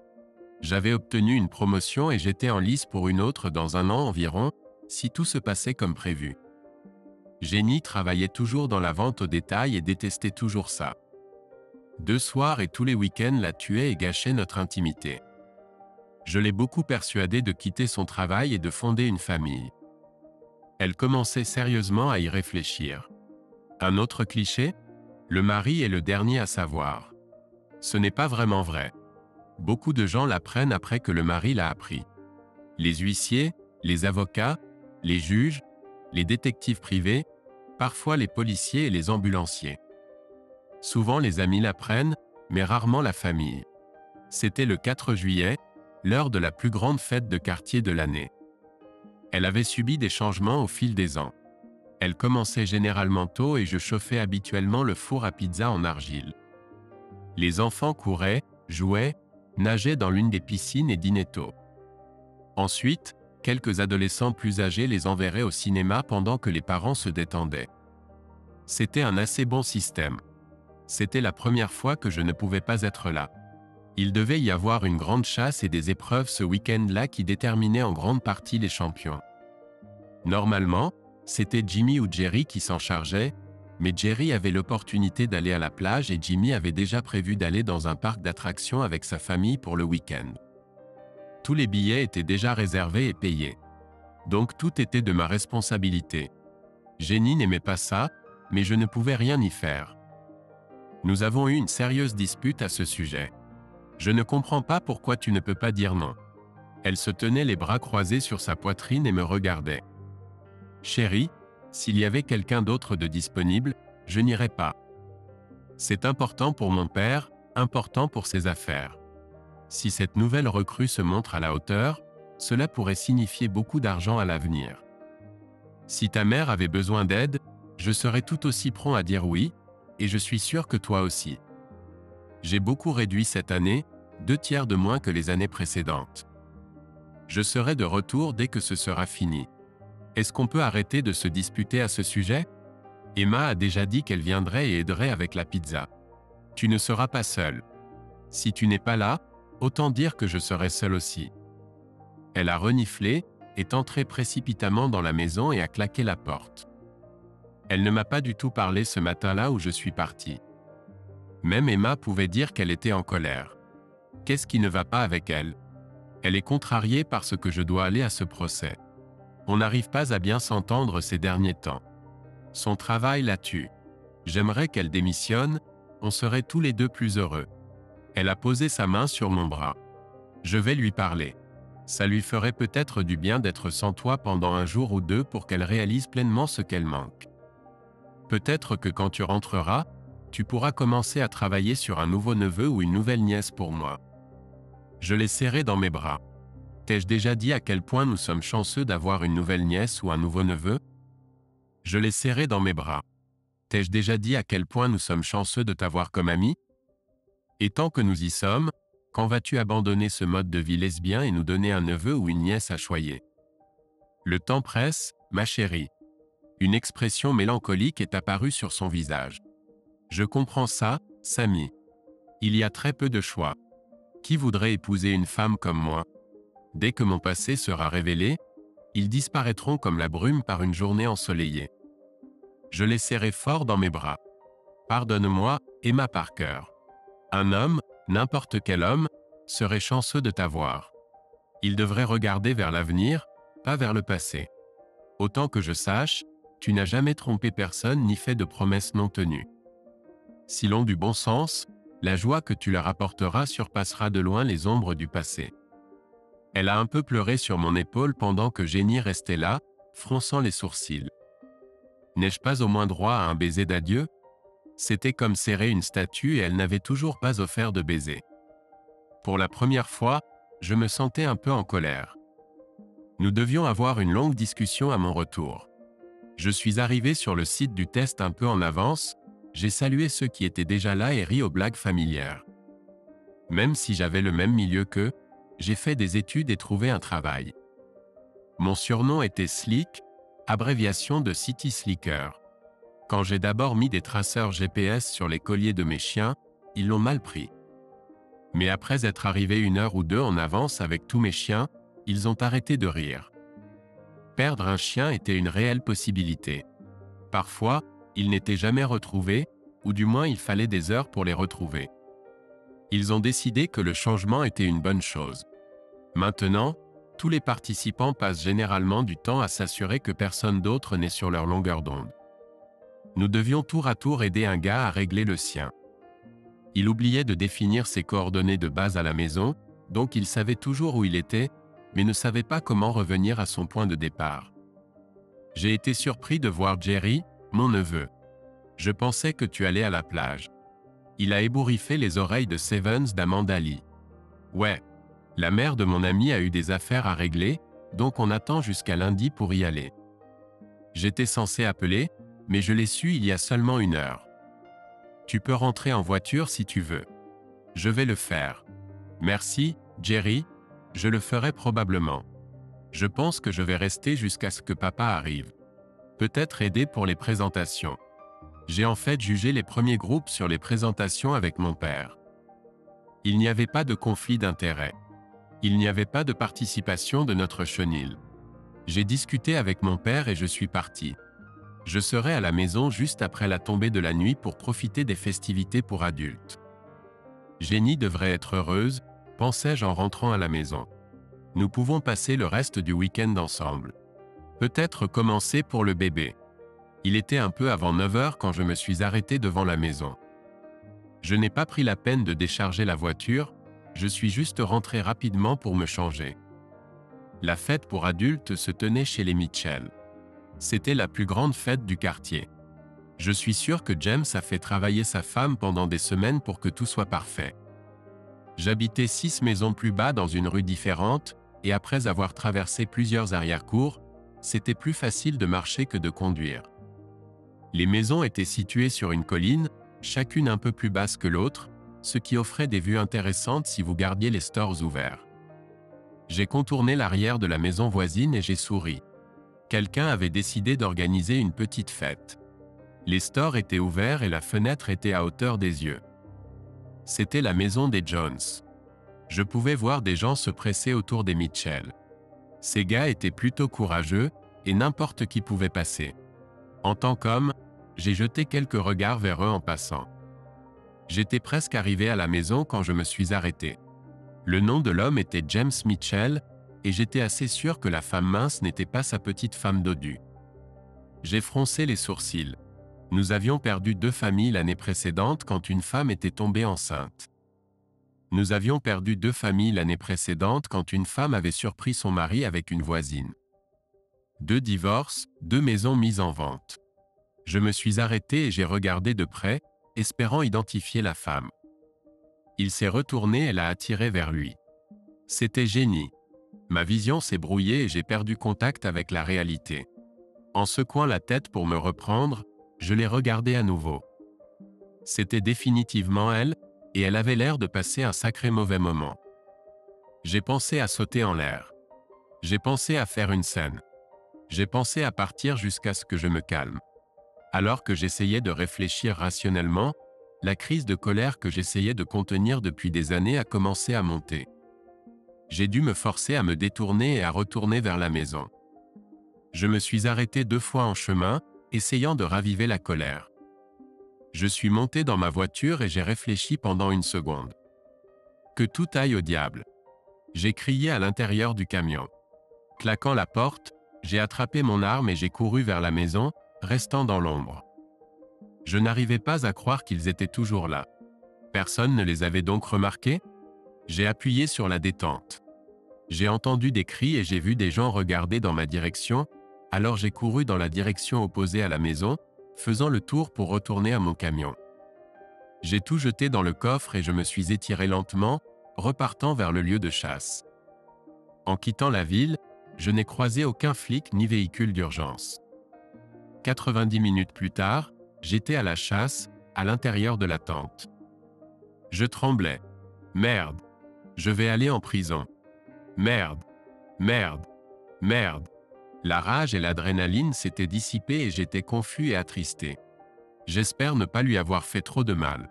J'avais obtenu une promotion et j'étais en lice pour une autre dans 1 an environ, si tout se passait comme prévu. Jenny travaillait toujours dans la vente au détail et détestait toujours ça. 2 soirs et tous les week-ends la tuaient et gâchaient notre intimité. Je l'ai beaucoup persuadée de quitter son travail et de fonder une famille. Elle commençait sérieusement à y réfléchir. Un autre cliché ? Le mari est le dernier à savoir. Ce n'est pas vraiment vrai. Beaucoup de gens l'apprennent après que le mari l'a appris. Les huissiers, les avocats, les juges, les détectives privés, parfois les policiers et les ambulanciers. Souvent les amis l'apprennent, mais rarement la famille. C'était le 4 juillet, l'heure de la plus grande fête de quartier de l'année. Elle avait subi des changements au fil des ans. Elle commençait généralement tôt et je chauffais habituellement le four à pizza en argile. Les enfants couraient, jouaient, nageaient dans l'une des piscines et dînaient tôt. Ensuite, quelques adolescents plus âgés les enverraient au cinéma pendant que les parents se détendaient. C'était un assez bon système. C'était la première fois que je ne pouvais pas être là. Il devait y avoir une grande chasse et des épreuves ce week-end-là qui déterminaient en grande partie les champions. Normalement, c'était Jimmy ou Jerry qui s'en chargeaient, mais Jerry avait l'opportunité d'aller à la plage et Jimmy avait déjà prévu d'aller dans un parc d'attractions avec sa famille pour le week-end. Tous les billets étaient déjà réservés et payés. Donc tout était de ma responsabilité. Jenny n'aimait pas ça, mais je ne pouvais rien y faire. Nous avons eu une sérieuse dispute à ce sujet. Je ne comprends pas pourquoi tu ne peux pas dire non. Elle se tenait les bras croisés sur sa poitrine et me regardait. Chérie, s'il y avait quelqu'un d'autre de disponible, je n'irais pas. C'est important pour mon père, important pour ses affaires. Si cette nouvelle recrue se montre à la hauteur, cela pourrait signifier beaucoup d'argent à l'avenir. Si ta mère avait besoin d'aide, je serais tout aussi prompt à dire oui, et je suis sûr que toi aussi. J'ai beaucoup réduit cette année, 2/3 de moins que les années précédentes. Je serai de retour dès que ce sera fini. Est-ce qu'on peut arrêter de se disputer à ce sujet? Emma a déjà dit qu'elle viendrait et aiderait avec la pizza. Tu ne seras pas seul. Si tu n'es pas là, autant dire que je serai seul aussi. Elle a reniflé, est entrée précipitamment dans la maison et a claqué la porte. Elle ne m'a pas du tout parlé ce matin-là où je suis parti. Même Emma pouvait dire qu'elle était en colère. Qu'est-ce qui ne va pas avec elle? Elle est contrariée parce que je dois aller à ce procès. On n'arrive pas à bien s'entendre ces derniers temps. Son travail la tue. J'aimerais qu'elle démissionne, on serait tous les deux plus heureux. Elle a posé sa main sur mon bras. Je vais lui parler. Ça lui ferait peut-être du bien d'être sans toi pendant un jour ou deux pour qu'elle réalise pleinement ce qu'elle manque. Peut-être que quand tu rentreras, tu pourras commencer à travailler sur un nouveau neveu ou une nouvelle nièce pour moi. Je l'ai serré dans mes bras. T'ai-je déjà dit à quel point nous sommes chanceux d'avoir une nouvelle nièce ou un nouveau neveu? Je l'ai serré dans mes bras. T'ai-je déjà dit à quel point nous sommes chanceux de t'avoir comme ami? Et tant que nous y sommes, quand vas-tu abandonner ce mode de vie lesbien et nous donner un neveu ou une nièce à choyer? Le temps presse, ma chérie. Une expression mélancolique est apparue sur son visage. Je comprends ça, Samy. Il y a très peu de choix. Qui voudrait épouser une femme comme moi? Dès que mon passé sera révélé, ils disparaîtront comme la brume par une journée ensoleillée. Je les serrai fort dans mes bras. Pardonne-moi, Emma Parker. Un homme, n'importe quel homme, serait chanceux de t'avoir. Il devrait regarder vers l'avenir, pas vers le passé. Autant que je sache, tu n'as jamais trompé personne ni fait de promesses non tenues. S'ils ont du bon sens, la joie que tu leur apporteras surpassera de loin les ombres du passé. Elle a un peu pleuré sur mon épaule pendant que Jenny restait là, fronçant les sourcils. N'ai-je pas au moins droit à un baiser d'adieu? C'était comme serrer une statue et elle n'avait toujours pas offert de baiser. Pour la première fois, je me sentais un peu en colère. Nous devions avoir une longue discussion à mon retour. Je suis arrivé sur le site du test un peu en avance, j'ai salué ceux qui étaient déjà là et ri aux blagues familières. Même si j'avais le même milieu qu'eux, j'ai fait des études et trouvé un travail. Mon surnom était Slick, abréviation de City Slicker. Quand j'ai d'abord mis des traceurs GPS sur les colliers de mes chiens, ils l'ont mal pris. Mais après être arrivé 1 heure ou 2 en avance avec tous mes chiens, ils ont arrêté de rire. Perdre un chien était une réelle possibilité. Parfois, ils n'étaient jamais retrouvés, ou du moins il fallait des heures pour les retrouver. Ils ont décidé que le changement était une bonne chose. Maintenant, tous les participants passent généralement du temps à s'assurer que personne d'autre n'est sur leur longueur d'onde. Nous devions tour à tour aider un gars à régler le sien. Il oubliait de définir ses coordonnées de base à la maison, donc il savait toujours où il était, mais ne savait pas comment revenir à son point de départ. J'ai été surpris de voir Jerry, mon neveu. Je pensais que tu allais à la plage. Il a ébouriffé les oreilles de Sevens d'Amanda Lee. Ouais, la mère de mon ami a eu des affaires à régler, donc on attend jusqu'à lundi pour y aller. J'étais censé appeler, mais je l'ai su il y a seulement 1 heure. Tu peux rentrer en voiture si tu veux. Je vais le faire. Merci, Jerry, je le ferai probablement. Je pense que je vais rester jusqu'à ce que papa arrive. Peut-être aider pour les présentations. J'ai en fait jugé les premiers groupes sur les présentations avec mon père. Il n'y avait pas de conflit d'intérêts. Il n'y avait pas de participation de notre chenil. J'ai discuté avec mon père et je suis parti. Je serai à la maison juste après la tombée de la nuit pour profiter des festivités pour adultes. Jenny devrait être heureuse, pensais-je en rentrant à la maison. Nous pouvons passer le reste du week-end ensemble. Peut-être commencer pour le bébé. Il était un peu avant 9 heures quand je me suis arrêté devant la maison. Je n'ai pas pris la peine de décharger la voiture, je suis juste rentré rapidement pour me changer. La fête pour adultes se tenait chez les Mitchell. C'était la plus grande fête du quartier. Je suis sûr que James a fait travailler sa femme pendant des semaines pour que tout soit parfait. J'habitais 6 maisons plus bas dans une rue différente, et après avoir traversé plusieurs arrière-cours, c'était plus facile de marcher que de conduire. Les maisons étaient situées sur une colline, chacune un peu plus basse que l'autre, ce qui offrait des vues intéressantes si vous gardiez les stores ouverts. J'ai contourné l'arrière de la maison voisine et j'ai souri. Quelqu'un avait décidé d'organiser une petite fête. Les stores étaient ouverts et la fenêtre était à hauteur des yeux. C'était la maison des Jones. Je pouvais voir des gens se presser autour des Mitchell. Ces gars étaient plutôt courageux, et n'importe qui pouvait passer. En tant qu'homme, j'ai jeté quelques regards vers eux en passant. J'étais presque arrivé à la maison quand je me suis arrêté. Le nom de l'homme était James Mitchell, et j'étais assez sûr que la femme mince n'était pas sa petite femme dodue. J'ai froncé les sourcils. Nous avions perdu 2 familles l'année précédente quand une femme était tombée enceinte. Nous avions perdu 2 familles l'année précédente quand une femme avait surpris son mari avec une voisine. 2 divorces, 2 maisons mises en vente. Je me suis arrêté et j'ai regardé de près, espérant identifier la femme. Il s'est retourné et l'a attirée vers lui. C'était Jenny. Ma vision s'est brouillée et j'ai perdu contact avec la réalité. En secouant la tête pour me reprendre, je l'ai regardée à nouveau. C'était définitivement elle, et elle avait l'air de passer un sacré mauvais moment. J'ai pensé à sauter en l'air. J'ai pensé à faire une scène. J'ai pensé à partir jusqu'à ce que je me calme. Alors que j'essayais de réfléchir rationnellement, la crise de colère que j'essayais de contenir depuis des années a commencé à monter. J'ai dû me forcer à me détourner et à retourner vers la maison. Je me suis arrêté 2 fois en chemin, essayant de raviver la colère. Je suis monté dans ma voiture et j'ai réfléchi pendant une seconde. Que tout aille au diable. J'ai crié à l'intérieur du camion. Claquant la porte, j'ai attrapé mon arme et j'ai couru vers la maison, restant dans l'ombre. Je n'arrivais pas à croire qu'ils étaient toujours là. Personne ne les avait donc remarqués? J'ai appuyé sur la détente. J'ai entendu des cris et j'ai vu des gens regarder dans ma direction, alors j'ai couru dans la direction opposée à la maison, faisant le tour pour retourner à mon camion. J'ai tout jeté dans le coffre et je me suis étiré lentement, repartant vers le lieu de chasse. En quittant la ville, je n'ai croisé aucun flic ni véhicule d'urgence. 90 minutes plus tard, j'étais à la chasse, à l'intérieur de la tente. Je tremblais. Merde. Je vais aller en prison. Merde. Merde. Merde. La rage et l'adrénaline s'étaient dissipées et j'étais confus et attristé. J'espère ne pas lui avoir fait trop de mal.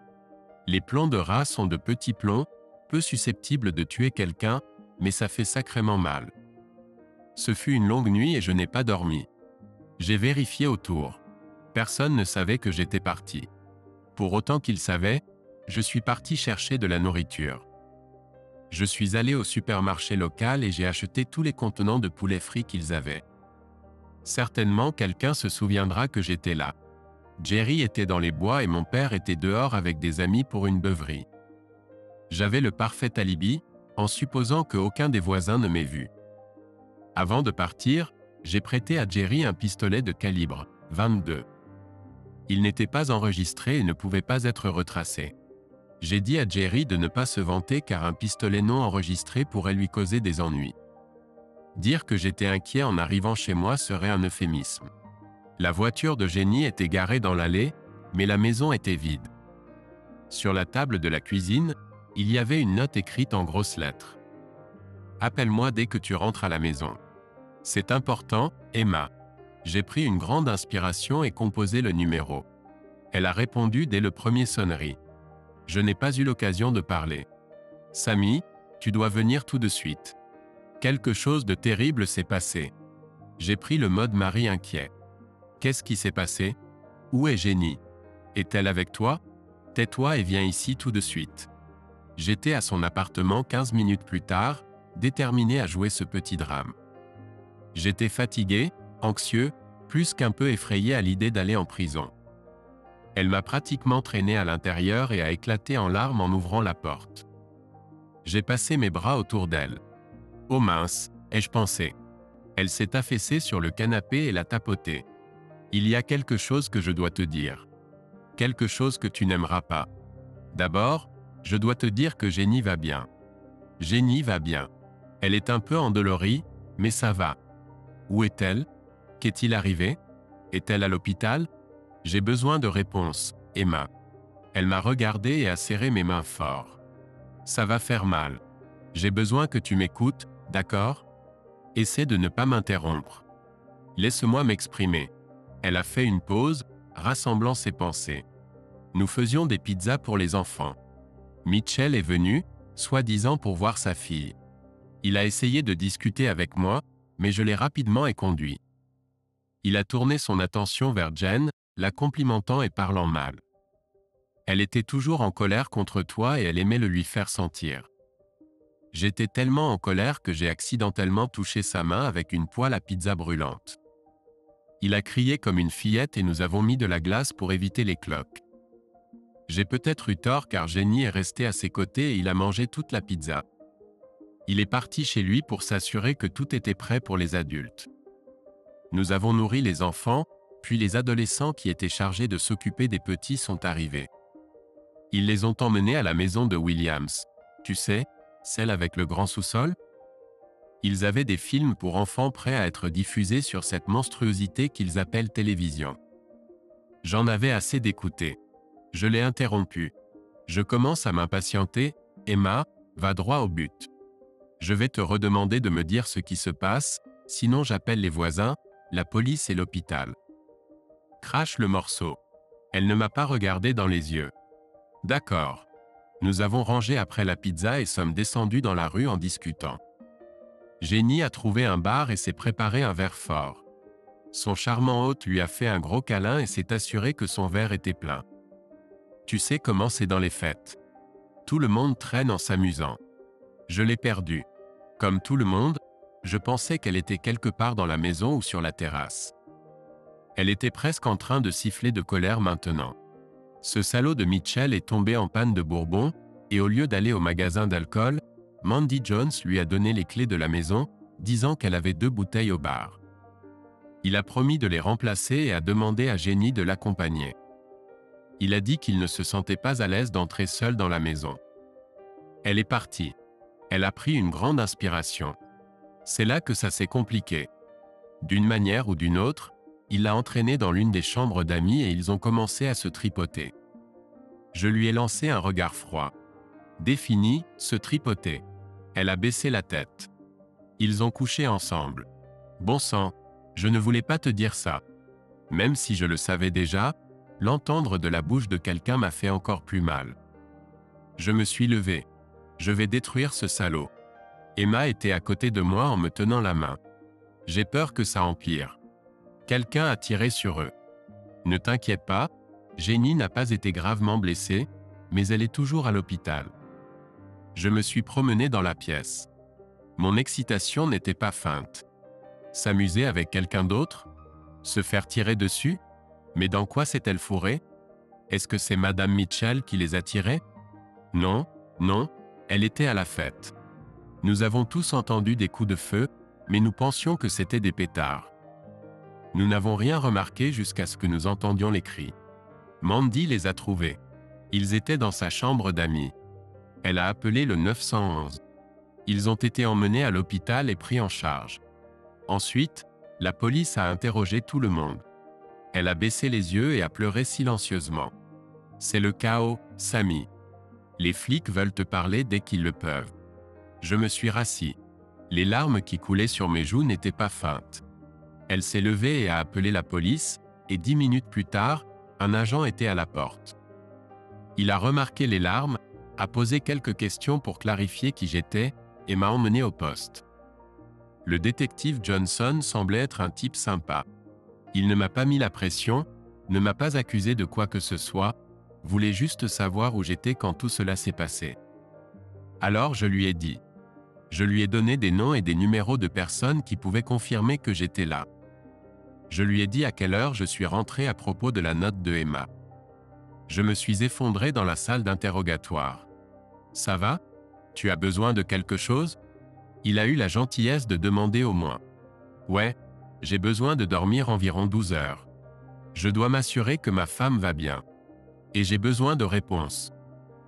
Les plombs de rat sont de petits plombs, peu susceptibles de tuer quelqu'un, mais ça fait sacrément mal. Ce fut une longue nuit et je n'ai pas dormi. J'ai vérifié autour. Personne ne savait que j'étais parti. Pour autant qu'ils savaient, je suis parti chercher de la nourriture. Je suis allé au supermarché local et j'ai acheté tous les contenants de poulet frit qu'ils avaient. Certainement quelqu'un se souviendra que j'étais là. Jerry était dans les bois et mon père était dehors avec des amis pour une beuverie. J'avais le parfait alibi, en supposant qu'aucun des voisins ne m'ait vu. Avant de partir, j'ai prêté à Jerry un pistolet de calibre 22. Il n'était pas enregistré et ne pouvait pas être retracé. J'ai dit à Jerry de ne pas se vanter car un pistolet non enregistré pourrait lui causer des ennuis. Dire que j'étais inquiet en arrivant chez moi serait un euphémisme. La voiture de Jenny était garée dans l'allée, mais la maison était vide. Sur la table de la cuisine, il y avait une note écrite en grosses lettres. « Appelle-moi dès que tu rentres à la maison. C'est important, Emma. » J'ai pris une grande inspiration et composé le numéro. Elle a répondu dès le premier sonnerie. Je n'ai pas eu l'occasion de parler. « Sammy, tu dois venir tout de suite. Quelque chose de terrible s'est passé. » J'ai pris le mode mari inquiet. « Qu'est-ce qui s'est passé? Où est Jenny? Est-elle avec toi? Tais-toi et viens ici tout de suite. » J'étais à son appartement 15 minutes plus tard, déterminé à jouer ce petit drame. J'étais fatigué, anxieux, plus qu'un peu effrayé à l'idée d'aller en prison. Elle m'a pratiquement traîné à l'intérieur et a éclaté en larmes en ouvrant la porte. J'ai passé mes bras autour d'elle. « Oh mince, ai-je pensé. » Elle s'est affaissée sur le canapé et l'a tapoté. « Il y a quelque chose que je dois te dire. Quelque chose que tu n'aimeras pas. D'abord, Je dois te dire que Jenny va bien. Jenny va bien. Elle est un peu endolorie, mais ça va. Où est-elle? Qu'est-il arrivé? Est-elle à l'hôpital? J'ai besoin de réponses, Emma. Elle m'a regardé et a serré mes mains fort. Ça va faire mal. J'ai besoin que tu m'écoutes, d'accord? Essaie de ne pas m'interrompre. Laisse-moi m'exprimer. Elle a fait une pause, rassemblant ses pensées. Nous faisions des pizzas pour les enfants. Mitchell est venu, soi-disant pour voir sa fille. Il a essayé de discuter avec moi, mais je l'ai rapidement éconduit. Il a tourné son attention vers Jen, la complimentant et parlant mal. Elle était toujours en colère contre toi et elle aimait le lui faire sentir. J'étais tellement en colère que j'ai accidentellement touché sa main avec une poêle à pizza brûlante. Il a crié comme une fillette et nous avons mis de la glace pour éviter les cloques. J'ai peut-être eu tort car Jenny est restée à ses côtés et il a mangé toute la pizza. Il est parti chez lui pour s'assurer que tout était prêt pour les adultes. Nous avons nourri les enfants, puis les adolescents qui étaient chargés de s'occuper des petits sont arrivés. Ils les ont emmenés à la maison de Williams. Tu sais, celle avec le grand sous-sol? Ils avaient des films pour enfants prêts à être diffusés sur cette monstruosité qu'ils appellent télévision. J'en avais assez d'écouter. Je l'ai interrompu. Je commence à m'impatienter, Emma, va droit au but. Je vais te redemander de me dire ce qui se passe, sinon j'appelle les voisins, la police et l'hôpital. Crache le morceau. Elle ne m'a pas regardé dans les yeux. D'accord. Nous avons rangé après la pizza et sommes descendus dans la rue en discutant. Jenny a trouvé un bar et s'est préparé un verre fort. Son charmant hôte lui a fait un gros câlin et s'est assuré que son verre était plein. Tu sais comment c'est dans les fêtes. Tout le monde traîne en s'amusant. Je l'ai perdue. Comme tout le monde, je pensais qu'elle était quelque part dans la maison ou sur la terrasse. Elle était presque en train de siffler de colère maintenant. Ce salaud de Mitchell est tombé en panne de bourbon, et au lieu d'aller au magasin d'alcool, Mandy Jones lui a donné les clés de la maison, disant qu'elle avait 2 bouteilles au bar. Il a promis de les remplacer et a demandé à Jenny de l'accompagner. Il a dit qu'il ne se sentait pas à l'aise d'entrer seul dans la maison. Elle est partie. Elle a pris une grande inspiration. C'est là que ça s'est compliqué. D'une manière ou d'une autre, il l'a entraînée dans l'une des chambres d'amis et ils ont commencé à se tripoter. Je lui ai lancé un regard froid. Défini, se tripoter. Elle a baissé la tête. Ils ont couché ensemble. Bon sang, je ne voulais pas te dire ça. Même si je le savais déjà, l'entendre de la bouche de quelqu'un m'a fait encore plus mal. Je me suis levé. Je vais détruire ce salaud. Emma était à côté de moi en me tenant la main. J'ai peur que ça empire. Quelqu'un a tiré sur eux. Ne t'inquiète pas, Jenny n'a pas été gravement blessée, mais elle est toujours à l'hôpital. Je me suis promené dans la pièce. Mon excitation n'était pas feinte. S'amuser avec quelqu'un d'autre? Se faire tirer dessus? Mais dans quoi s'est-elle fourrée? Est-ce que c'est Madame Mitchell qui les a tirés? Non, non, elle était à la fête. Nous avons tous entendu des coups de feu, mais nous pensions que c'était des pétards. Nous n'avons rien remarqué jusqu'à ce que nous entendions les cris. Mandy les a trouvés. Ils étaient dans sa chambre d'amis. Elle a appelé le 911. Ils ont été emmenés à l'hôpital et pris en charge. Ensuite, la police a interrogé tout le monde. Elle a baissé les yeux et a pleuré silencieusement. C'est le chaos, Sammy. Les flics veulent te parler dès qu'ils le peuvent. Je me suis rassis. Les larmes qui coulaient sur mes joues n'étaient pas feintes. Elle s'est levée et a appelé la police, et 10 minutes plus tard, un agent était à la porte. Il a remarqué les larmes, a posé quelques questions pour clarifier qui j'étais, et m'a emmené au poste. Le détective Johnson semblait être un type sympa. Il ne m'a pas mis la pression, ne m'a pas accusé de quoi que ce soit, voulait juste savoir où j'étais quand tout cela s'est passé. Alors je lui ai dit. Je lui ai donné des noms et des numéros de personnes qui pouvaient confirmer que j'étais là. Je lui ai dit à quelle heure je suis rentré à propos de la note de Emma. Je me suis effondré dans la salle d'interrogatoire. Ça va? Tu as besoin de quelque chose? Il a eu la gentillesse de demander au moins. Ouais, j'ai besoin de dormir environ 12 heures. Je dois m'assurer que ma femme va bien. Et j'ai besoin de réponses.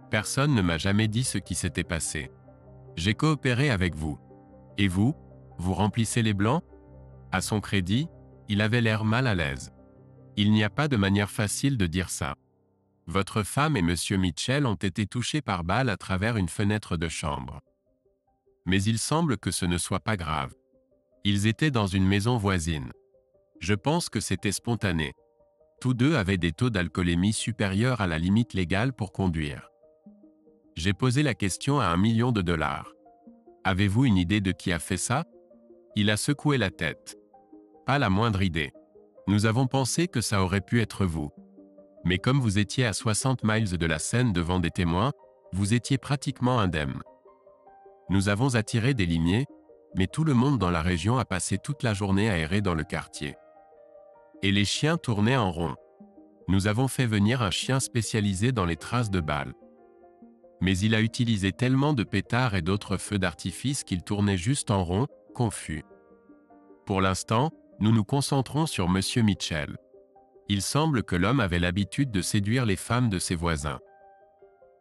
Personne ne m'a jamais dit ce qui s'était passé. J'ai coopéré avec vous. Et vous? Vous remplissez les blancs? À son crédit, il avait l'air mal à l'aise. Il n'y a pas de manière facile de dire ça. Votre femme et monsieur Mitchell ont été touchés par balle à travers une fenêtre de chambre. Mais il semble que ce ne soit pas grave. Ils étaient dans une maison voisine. Je pense que c'était spontané. Tous deux avaient des taux d'alcoolémie supérieurs à la limite légale pour conduire. J'ai posé la question à $1 million. Avez-vous une idée de qui a fait ça? Il a secoué la tête. Pas la moindre idée. Nous avons pensé que ça aurait pu être vous. Mais comme vous étiez à 60 miles de la scène devant des témoins, vous étiez pratiquement indemne. Nous avons attiré des limiers, mais tout le monde dans la région a passé toute la journée à errer dans le quartier. Et les chiens tournaient en rond. Nous avons fait venir un chien spécialisé dans les traces de balles. Mais il a utilisé tellement de pétards et d'autres feux d'artifice qu'il tournait juste en rond, confus. Pour l'instant, nous nous concentrons sur monsieur Mitchell. Il semble que l'homme avait l'habitude de séduire les femmes de ses voisins.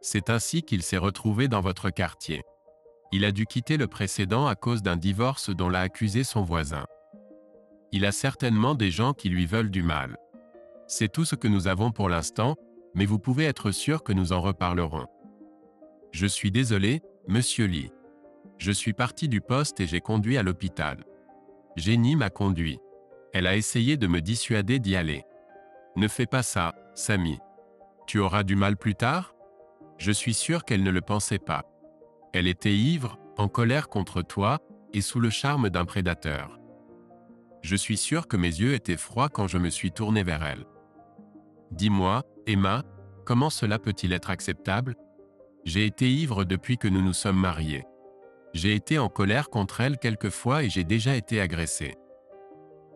C'est ainsi qu'il s'est retrouvé dans votre quartier. Il a dû quitter le précédent à cause d'un divorce dont l'a accusé son voisin. Il a certainement des gens qui lui veulent du mal. C'est tout ce que nous avons pour l'instant, mais vous pouvez être sûr que nous en reparlerons. Je suis désolé, monsieur Lee. Je suis parti du poste et j'ai conduit à l'hôpital. Jenny m'a conduit. Elle a essayé de me dissuader d'y aller. Ne fais pas ça, Sammy. Tu auras du mal plus tard? Je suis sûr qu'elle ne le pensait pas. Elle était ivre, en colère contre toi, et sous le charme d'un prédateur. Je suis sûr que mes yeux étaient froids quand je me suis tourné vers elle. Dis-moi, Emma, comment cela peut-il être acceptable? J'ai été ivre depuis que nous nous sommes mariés. J'ai été en colère contre elle quelquefois et j'ai déjà été agressé.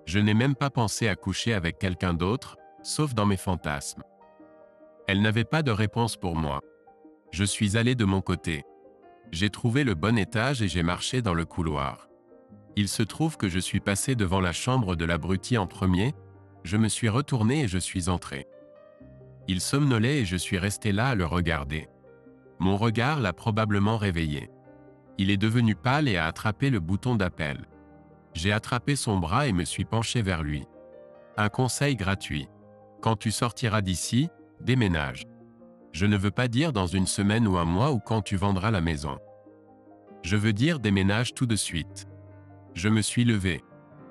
Je n'ai même pas pensé à coucher avec quelqu'un d'autre, sauf dans mes fantasmes. Elle n'avait pas de réponse pour moi. Je suis allé de mon côté. J'ai trouvé le bon étage et j'ai marché dans le couloir. Il se trouve que je suis passé devant la chambre de l'abruti en premier, je me suis retourné et je suis entré. Il somnolait et je suis resté là à le regarder. Mon regard l'a probablement réveillé. Il est devenu pâle et a attrapé le bouton d'appel. J'ai attrapé son bras et me suis penché vers lui. Un conseil gratuit. Quand tu sortiras d'ici, déménage. Je ne veux pas dire dans une semaine ou un mois ou quand tu vendras la maison. Je veux dire déménage tout de suite. Je me suis levé.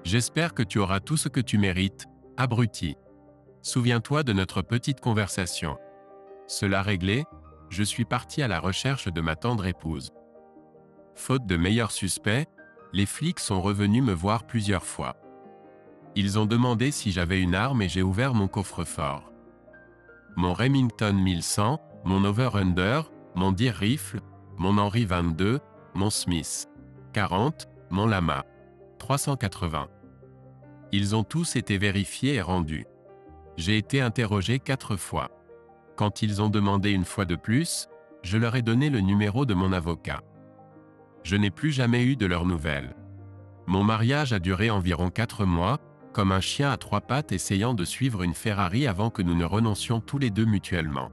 J'espère que tu auras tout ce que tu mérites, abruti. Souviens-toi de notre petite conversation. Cela réglé, je suis parti à la recherche de ma tendre épouse. Faute de meilleurs suspects, les flics sont revenus me voir plusieurs fois. Ils ont demandé si j'avais une arme et j'ai ouvert mon coffre-fort. Mon Remington 1100, mon Over-Under, mon Deer Rifle, mon Henry 22, mon Smith 40, mon Lama 380. Ils ont tous été vérifiés et rendus. J'ai été interrogé 4 fois. Quand ils ont demandé une fois de plus, je leur ai donné le numéro de mon avocat. Je n'ai plus jamais eu de leurs nouvelles. Mon mariage a duré environ 4 mois, comme un chien à 3 pattes essayant de suivre une Ferrari avant que nous ne renoncions tous les deux mutuellement.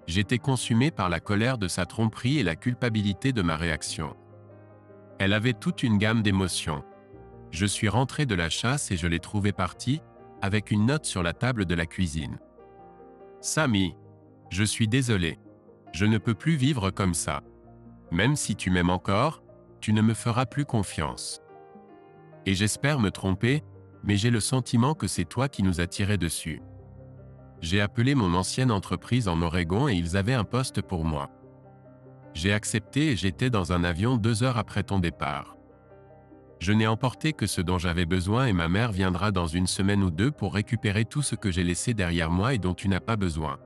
J'étais consumé par la colère de sa tromperie et la culpabilité de ma réaction. Elle avait toute une gamme d'émotions. Je suis rentré de la chasse et je l'ai trouvée partie, avec une note sur la table de la cuisine. Sammy, je suis désolé. Je ne peux plus vivre comme ça. Même si tu m'aimes encore, tu ne me feras plus confiance. Et j'espère me tromper, mais j'ai le sentiment que c'est toi qui nous as tiré dessus. J'ai appelé mon ancienne entreprise en Oregon et ils avaient un poste pour moi. J'ai accepté et j'étais dans un avion 2 heures après ton départ. Je n'ai emporté que ce dont j'avais besoin et ma mère viendra dans une semaine ou 2 pour récupérer tout ce que j'ai laissé derrière moi et dont tu n'as pas besoin.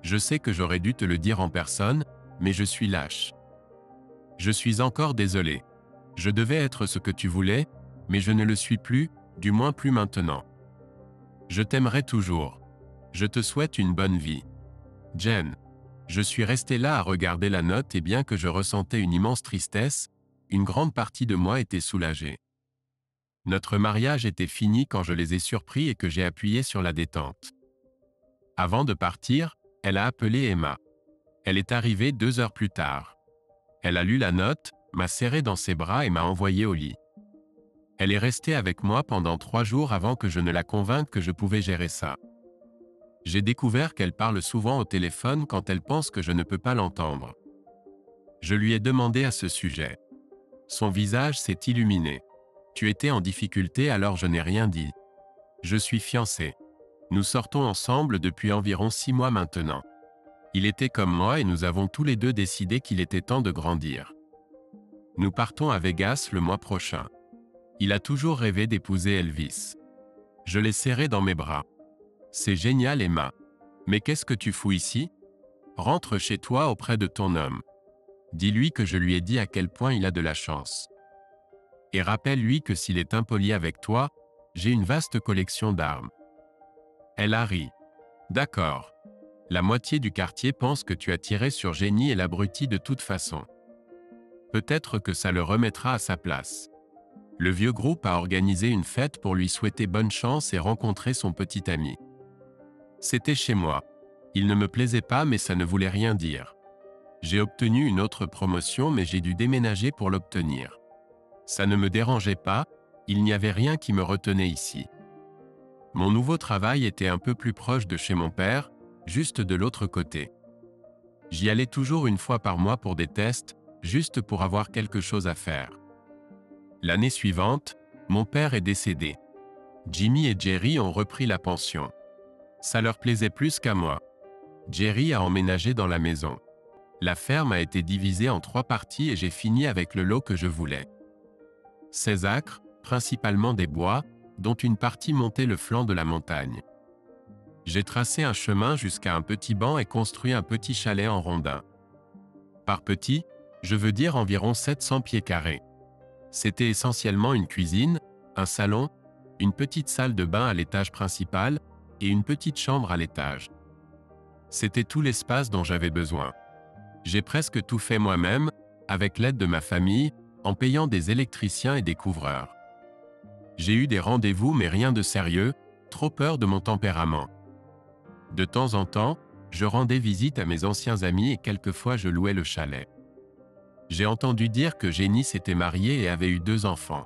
Je sais que j'aurais dû te le dire en personne, mais je suis lâche. Je suis encore désolé. Je devais être ce que tu voulais, mais je ne le suis plus, du moins plus maintenant. Je t'aimerai toujours. Je te souhaite une bonne vie. Jen. Je suis resté là à regarder la note et bien que je ressentais une immense tristesse, une grande partie de moi était soulagée. Notre mariage était fini quand je les ai surpris et que j'ai appuyé sur la détente. Avant de partir, elle a appelé Emma. Elle est arrivée 2 heures plus tard. Elle a lu la note, m'a serré dans ses bras et m'a envoyé au lit. Elle est restée avec moi pendant 3 jours avant que je ne la convainque que je pouvais gérer ça. J'ai découvert qu'elle parle souvent au téléphone quand elle pense que je ne peux pas l'entendre. Je lui ai demandé à ce sujet. Son visage s'est illuminé. Tu étais en difficulté alors je n'ai rien dit. Je suis fiancé. Nous sortons ensemble depuis environ 6 mois maintenant. Il était comme moi et nous avons tous les deux décidé qu'il était temps de grandir. Nous partons à Vegas le mois prochain. Il a toujours rêvé d'épouser Elvis. Je l'ai serré dans mes bras. C'est génial, Emma. Mais qu'est-ce que tu fous ici? Rentre chez toi auprès de ton homme. Dis-lui que je lui ai dit à quel point il a de la chance. Et rappelle-lui que s'il est impoli avec toi, j'ai une vaste collection d'armes. Elle a ri. D'accord. La moitié du quartier pense que tu as tiré sur Jenny et l'abruti de toute façon. Peut-être que ça le remettra à sa place. Le vieux groupe a organisé une fête pour lui souhaiter bonne chance et rencontrer son petit ami. C'était chez moi. Il ne me plaisait pas mais ça ne voulait rien dire. J'ai obtenu une autre promotion mais j'ai dû déménager pour l'obtenir. Ça ne me dérangeait pas, il n'y avait rien qui me retenait ici. Mon nouveau travail était un peu plus proche de chez mon père, juste de l'autre côté. J'y allais toujours 1 fois par mois pour des tests, juste pour avoir quelque chose à faire. L'année suivante, mon père est décédé. Jimmy et Jerry ont repris la pension. Ça leur plaisait plus qu'à moi. Jerry a emménagé dans la maison. La ferme a été divisée en 3 parties et j'ai fini avec le lot que je voulais. 16 acres, principalement des bois, dont une partie montait le flanc de la montagne. J'ai tracé un chemin jusqu'à un petit banc et construit un petit chalet en rondin. Par petit, je veux dire environ 700 pieds carrés. C'était essentiellement une cuisine, un salon, une petite salle de bain à l'étage principal et une petite chambre à l'étage. C'était tout l'espace dont j'avais besoin. J'ai presque tout fait moi-même, avec l'aide de ma famille, en payant des électriciens et des couvreurs. J'ai eu des rendez-vous mais rien de sérieux, trop peur de mon tempérament. De temps en temps, je rendais visite à mes anciens amis et quelquefois je louais le chalet. J'ai entendu dire que Jenny s'était mariée et avait eu 2 enfants.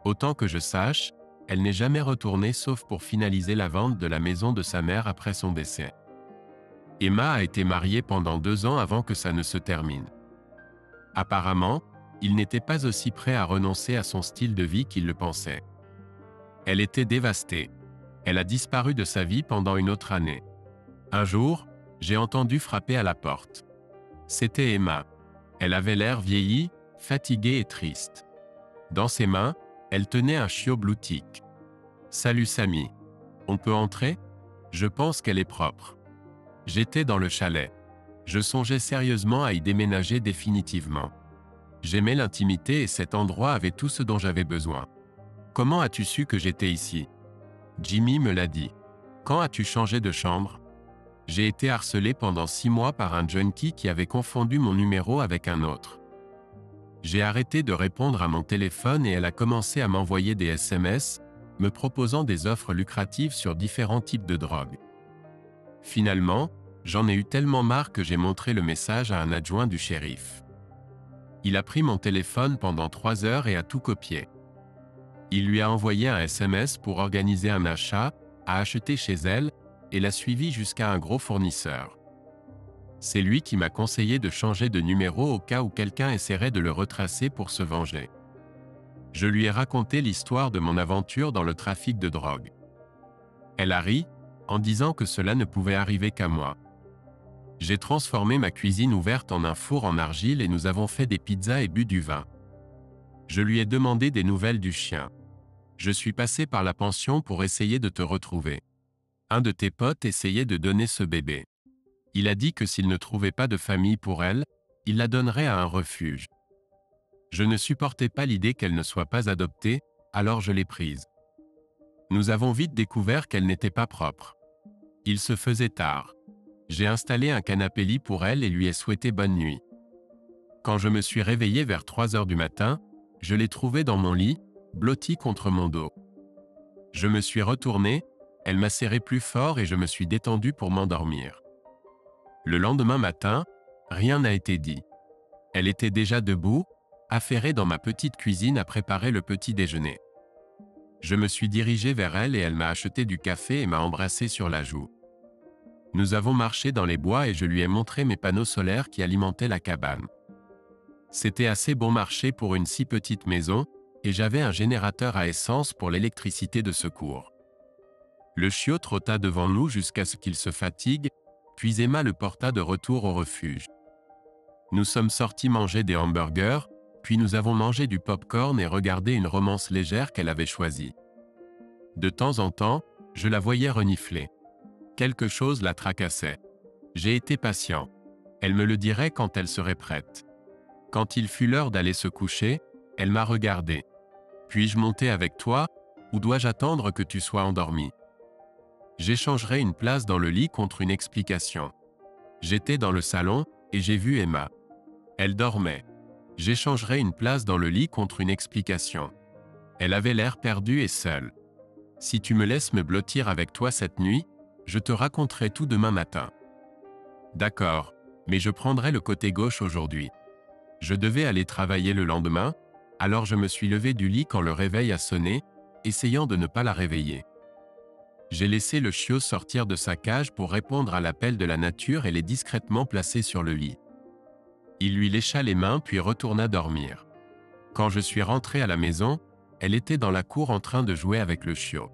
Autant que je sache, elle n'est jamais retournée sauf pour finaliser la vente de la maison de sa mère après son décès. Emma a été mariée pendant 2 ans avant que ça ne se termine. Apparemment, il n'était pas aussi prêt à renoncer à son style de vie qu'il le pensait. Elle était dévastée. Elle a disparu de sa vie pendant une autre année. Un jour, j'ai entendu frapper à la porte. C'était Emma. Elle avait l'air vieillie, fatiguée et triste. Dans ses mains, elle tenait un chiot blue tick. « Salut Samy. On peut entrer? Je pense qu'elle est propre. » J'étais dans le chalet. Je songeais sérieusement à y déménager définitivement. J'aimais l'intimité et cet endroit avait tout ce dont j'avais besoin. « Comment as-tu su que j'étais ici? » Jimmy me l'a dit. « Quand as-tu changé de chambre? » J'ai été harcelé pendant 6 mois par un junkie qui avait confondu mon numéro avec un autre. J'ai arrêté de répondre à mon téléphone et elle a commencé à m'envoyer des SMS, me proposant des offres lucratives sur différents types de drogues. Finalement, j'en ai eu tellement marre que j'ai montré le message à un adjoint du shérif. Il a pris mon téléphone pendant 3 heures et a tout copié. Il lui a envoyé un SMS pour organiser un achat, a acheté chez elle, et l'a suivi jusqu'à un gros fournisseur. C'est lui qui m'a conseillé de changer de numéro au cas où quelqu'un essaierait de le retracer pour se venger. Je lui ai raconté l'histoire de mon aventure dans le trafic de drogue. Elle a ri, en disant que cela ne pouvait arriver qu'à moi. J'ai transformé ma cuisine ouverte en un four en argile et nous avons fait des pizzas et bu du vin. Je lui ai demandé des nouvelles du chien. Je suis passé par la pension pour essayer de te retrouver. Un de tes potes essayait de donner ce bébé. Il a dit que s'il ne trouvait pas de famille pour elle, il la donnerait à un refuge. Je ne supportais pas l'idée qu'elle ne soit pas adoptée, alors je l'ai prise. Nous avons vite découvert qu'elle n'était pas propre. Il se faisait tard. J'ai installé un canapé-lit pour elle et lui ai souhaité bonne nuit. Quand je me suis réveillé vers 3 heures du matin, je l'ai trouvée dans mon lit, blottie contre mon dos. Je me suis retourné, elle m'a serré plus fort et je me suis détendu pour m'endormir. Le lendemain matin, rien n'a été dit. Elle était déjà debout, affairée dans ma petite cuisine à préparer le petit déjeuner. Je me suis dirigé vers elle et elle m'a acheté du café et m'a embrassé sur la joue. Nous avons marché dans les bois et je lui ai montré mes panneaux solaires qui alimentaient la cabane. C'était assez bon marché pour une si petite maison, et j'avais un générateur à essence pour l'électricité de secours. Le chiot trotta devant nous jusqu'à ce qu'il se fatigue, puis Emma le porta de retour au refuge. Nous sommes sortis manger des hamburgers, puis nous avons mangé du pop-corn et regardé une romance légère qu'elle avait choisie. De temps en temps, je la voyais renifler. Quelque chose la tracassait. J'ai été patient. Elle me le dirait quand elle serait prête. Quand il fut l'heure d'aller se coucher, elle m'a regardé. Puis-je monter avec toi, ou dois-je attendre que tu sois endormi? J'échangerai une place dans le lit contre une explication. J'étais dans le salon, et j'ai vu Emma. Elle dormait. J'échangerai une place dans le lit contre une explication. Elle avait l'air perdue et seule. Si tu me laisses me blottir avec toi cette nuit, je te raconterai tout demain matin. D'accord, mais je prendrai le côté gauche aujourd'hui. Je devais aller travailler le lendemain, alors je me suis levé du lit quand le réveil a sonné, essayant de ne pas la réveiller. J'ai laissé le chiot sortir de sa cage pour répondre à l'appel de la nature et l'ai discrètement placé sur le lit. Il lui lécha les mains puis retourna dormir. Quand je suis rentré à la maison, elle était dans la cour en train de jouer avec le chiot.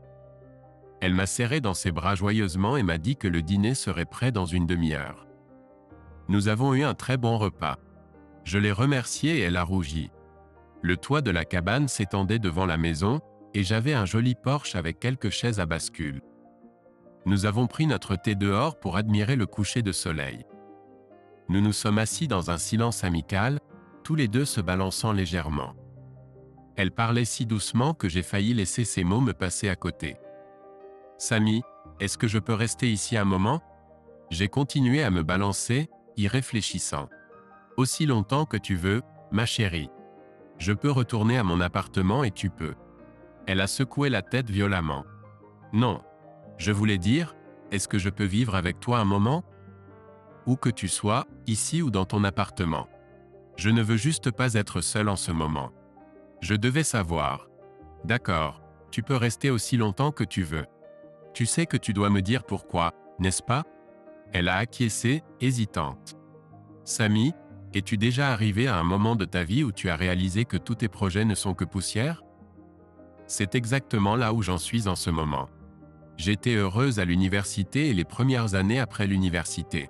Elle m'a serré dans ses bras joyeusement et m'a dit que le dîner serait prêt dans une demi-heure. Nous avons eu un très bon repas. Je l'ai remerciée et elle a rougi. Le toit de la cabane s'étendait devant la maison, et j'avais un joli porche avec quelques chaises à bascule. Nous avons pris notre thé dehors pour admirer le coucher de soleil. Nous nous sommes assis dans un silence amical, tous les deux se balançant légèrement. Elle parlait si doucement que j'ai failli laisser ses mots me passer à côté. « Samy, est-ce que je peux rester ici un moment ?» J'ai continué à me balancer, y réfléchissant. « Aussi longtemps que tu veux, ma chérie. Je peux retourner à mon appartement et tu peux. » Elle a secoué la tête violemment. « Non. Je voulais dire, est-ce que je peux vivre avec toi un moment ? Où que tu sois, ici ou dans ton appartement. Je ne veux juste pas être seul en ce moment. Je devais savoir. D'accord, tu peux rester aussi longtemps que tu veux. Tu sais que tu dois me dire pourquoi, n'est-ce pas ? » Elle a acquiescé, hésitante. « Samy, es-tu déjà arrivé à un moment de ta vie où tu as réalisé que tous tes projets ne sont que poussière ? C'est exactement là où j'en suis en ce moment. J'étais heureuse à l'université et les premières années après l'université.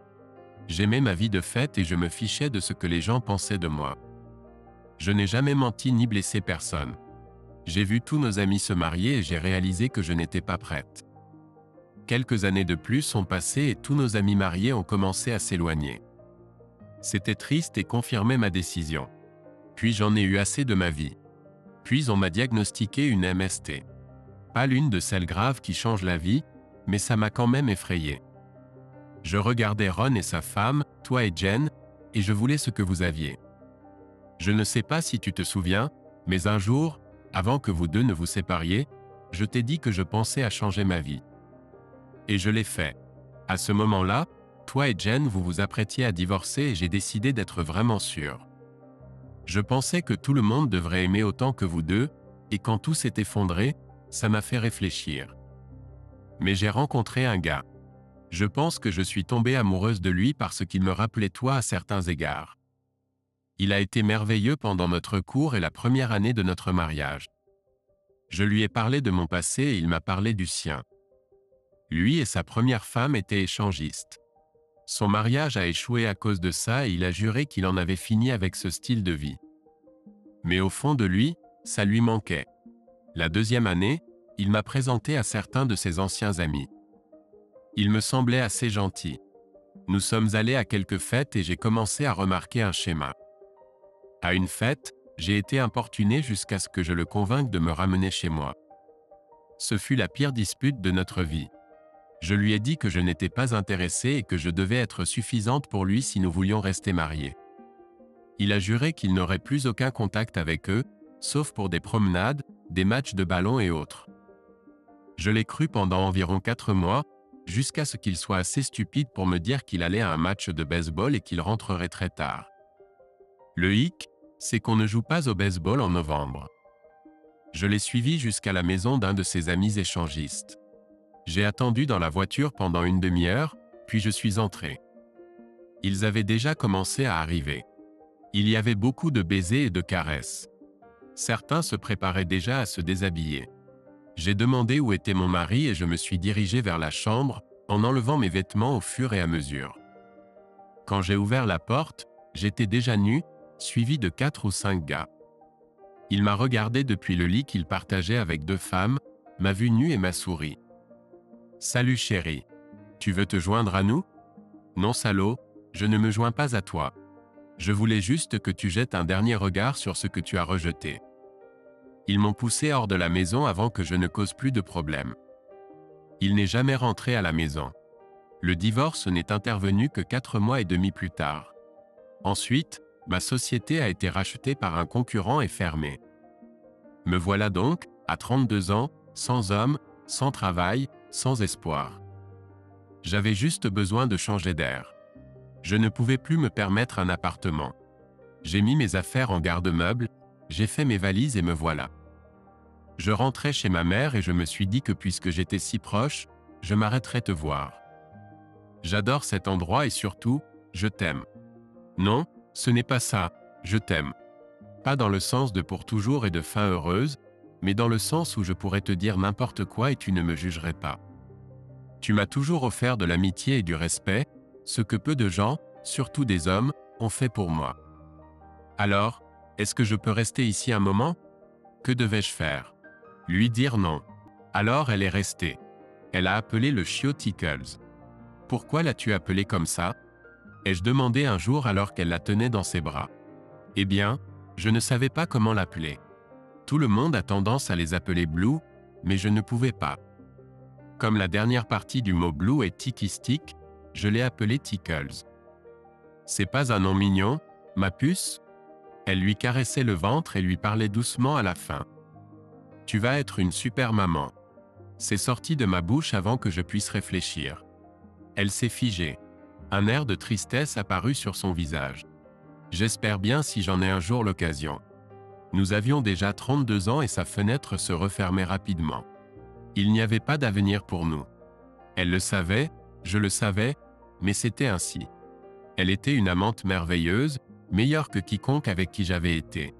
J'aimais ma vie de fête et je me fichais de ce que les gens pensaient de moi. Je n'ai jamais menti ni blessé personne. J'ai vu tous nos amis se marier et j'ai réalisé que je n'étais pas prête. Quelques années de plus sont passées et tous nos amis mariés ont commencé à s'éloigner. C'était triste et confirmait ma décision. Puis j'en ai eu assez de ma vie. Puis on m'a diagnostiqué une MST. Pas l'une de celles graves qui changent la vie, mais ça m'a quand même effrayé. Je regardais Ron et sa femme, toi et Jen, et je voulais ce que vous aviez. Je ne sais pas si tu te souviens, mais un jour, avant que vous deux ne vous sépariez, je t'ai dit que je pensais à changer ma vie. Et je l'ai fait. À ce moment-là, toi et Jen vous vous apprêtiez à divorcer et j'ai décidé d'être vraiment sûr. Je pensais que tout le monde devrait aimer autant que vous deux, et quand tout s'est effondré, ça m'a fait réfléchir. Mais j'ai rencontré un gars. Je pense que je suis tombée amoureuse de lui parce qu'il me rappelait toi à certains égards. Il a été merveilleux pendant notre cours et la première année de notre mariage. Je lui ai parlé de mon passé et il m'a parlé du sien. Lui et sa première femme étaient échangistes. Son mariage a échoué à cause de ça et il a juré qu'il en avait fini avec ce style de vie. Mais au fond de lui, ça lui manquait. La deuxième année, il m'a présenté à certains de ses anciens amis. Il me semblait assez gentil. Nous sommes allés à quelques fêtes et j'ai commencé à remarquer un schéma. À une fête, j'ai été importuné jusqu'à ce que je le convainque de me ramener chez moi. Ce fut la pire dispute de notre vie. Je lui ai dit que je n'étais pas intéressé et que je devais être suffisante pour lui si nous voulions rester mariés. Il a juré qu'il n'aurait plus aucun contact avec eux, sauf pour des promenades, des matchs de ballon et autres. Je l'ai cru pendant environ 4 mois, jusqu'à ce qu'il soit assez stupide pour me dire qu'il allait à un match de baseball et qu'il rentrerait très tard. Le hic, c'est qu'on ne joue pas au baseball en novembre. Je l'ai suivi jusqu'à la maison d'un de ses amis échangistes. J'ai attendu dans la voiture pendant une demi-heure, puis je suis entré. Ils avaient déjà commencé à arriver. Il y avait beaucoup de baisers et de caresses. Certains se préparaient déjà à se déshabiller. J'ai demandé où était mon mari et je me suis dirigé vers la chambre, en enlevant mes vêtements au fur et à mesure. Quand j'ai ouvert la porte, j'étais déjà nu, suivi de 4 ou 5 gars. Il m'a regardé depuis le lit qu'il partageait avec 2 femmes, m'a vu nu et m'a souri. « Salut chérie. Tu veux te joindre à nous ? » ?»« Non salaud, je ne me joins pas à toi. Je voulais juste que tu jettes un dernier regard sur ce que tu as rejeté. » Ils m'ont poussé hors de la maison avant que je ne cause plus de problème. Il n'est jamais rentré à la maison. Le divorce n'est intervenu que 4 mois et demi plus tard. Ensuite, ma société a été rachetée par un concurrent et fermée. Me voilà donc, à 32 ans, sans homme, sans travail, sans espoir. J'avais juste besoin de changer d'air. Je ne pouvais plus me permettre un appartement. J'ai mis mes affaires en garde-meuble, j'ai fait mes valises et me voilà. Je rentrais chez ma mère et je me suis dit que puisque j'étais si proche, je m'arrêterais te voir. J'adore cet endroit et surtout, je t'aime. Non, ce n'est pas ça, je t'aime. Pas dans le sens de pour toujours et de fin heureuse, mais dans le sens où je pourrais te dire n'importe quoi et tu ne me jugerais pas. Tu m'as toujours offert de l'amitié et du respect, ce que peu de gens, surtout des hommes, ont fait pour moi. Alors, est-ce que je peux rester ici un moment ? Que devais-je faire ? Lui dire non. Alors elle est restée. Elle a appelé le chiot Tickles. Pourquoi l'as-tu appelé comme ça ? Ai-je demandé un jour alors qu'elle la tenait dans ses bras. Eh bien, je ne savais pas comment l'appeler. Tout le monde a tendance à les appeler Blue, mais je ne pouvais pas. Comme la dernière partie du mot Blue est Tiki-Stick, je l'ai appelé Tickles. C'est pas un nom mignon, ma puce ? Elle lui caressait le ventre et lui parlait doucement à la fin. Tu vas être une super maman. C'est sorti de ma bouche avant que je puisse réfléchir. Elle s'est figée. Un air de tristesse apparut sur son visage. J'espère bien si j'en ai un jour l'occasion. Nous avions déjà 32 ans et sa fenêtre se refermait rapidement. Il n'y avait pas d'avenir pour nous. Elle le savait, je le savais, mais c'était ainsi. Elle était une amante merveilleuse, meilleure que quiconque avec qui j'avais été.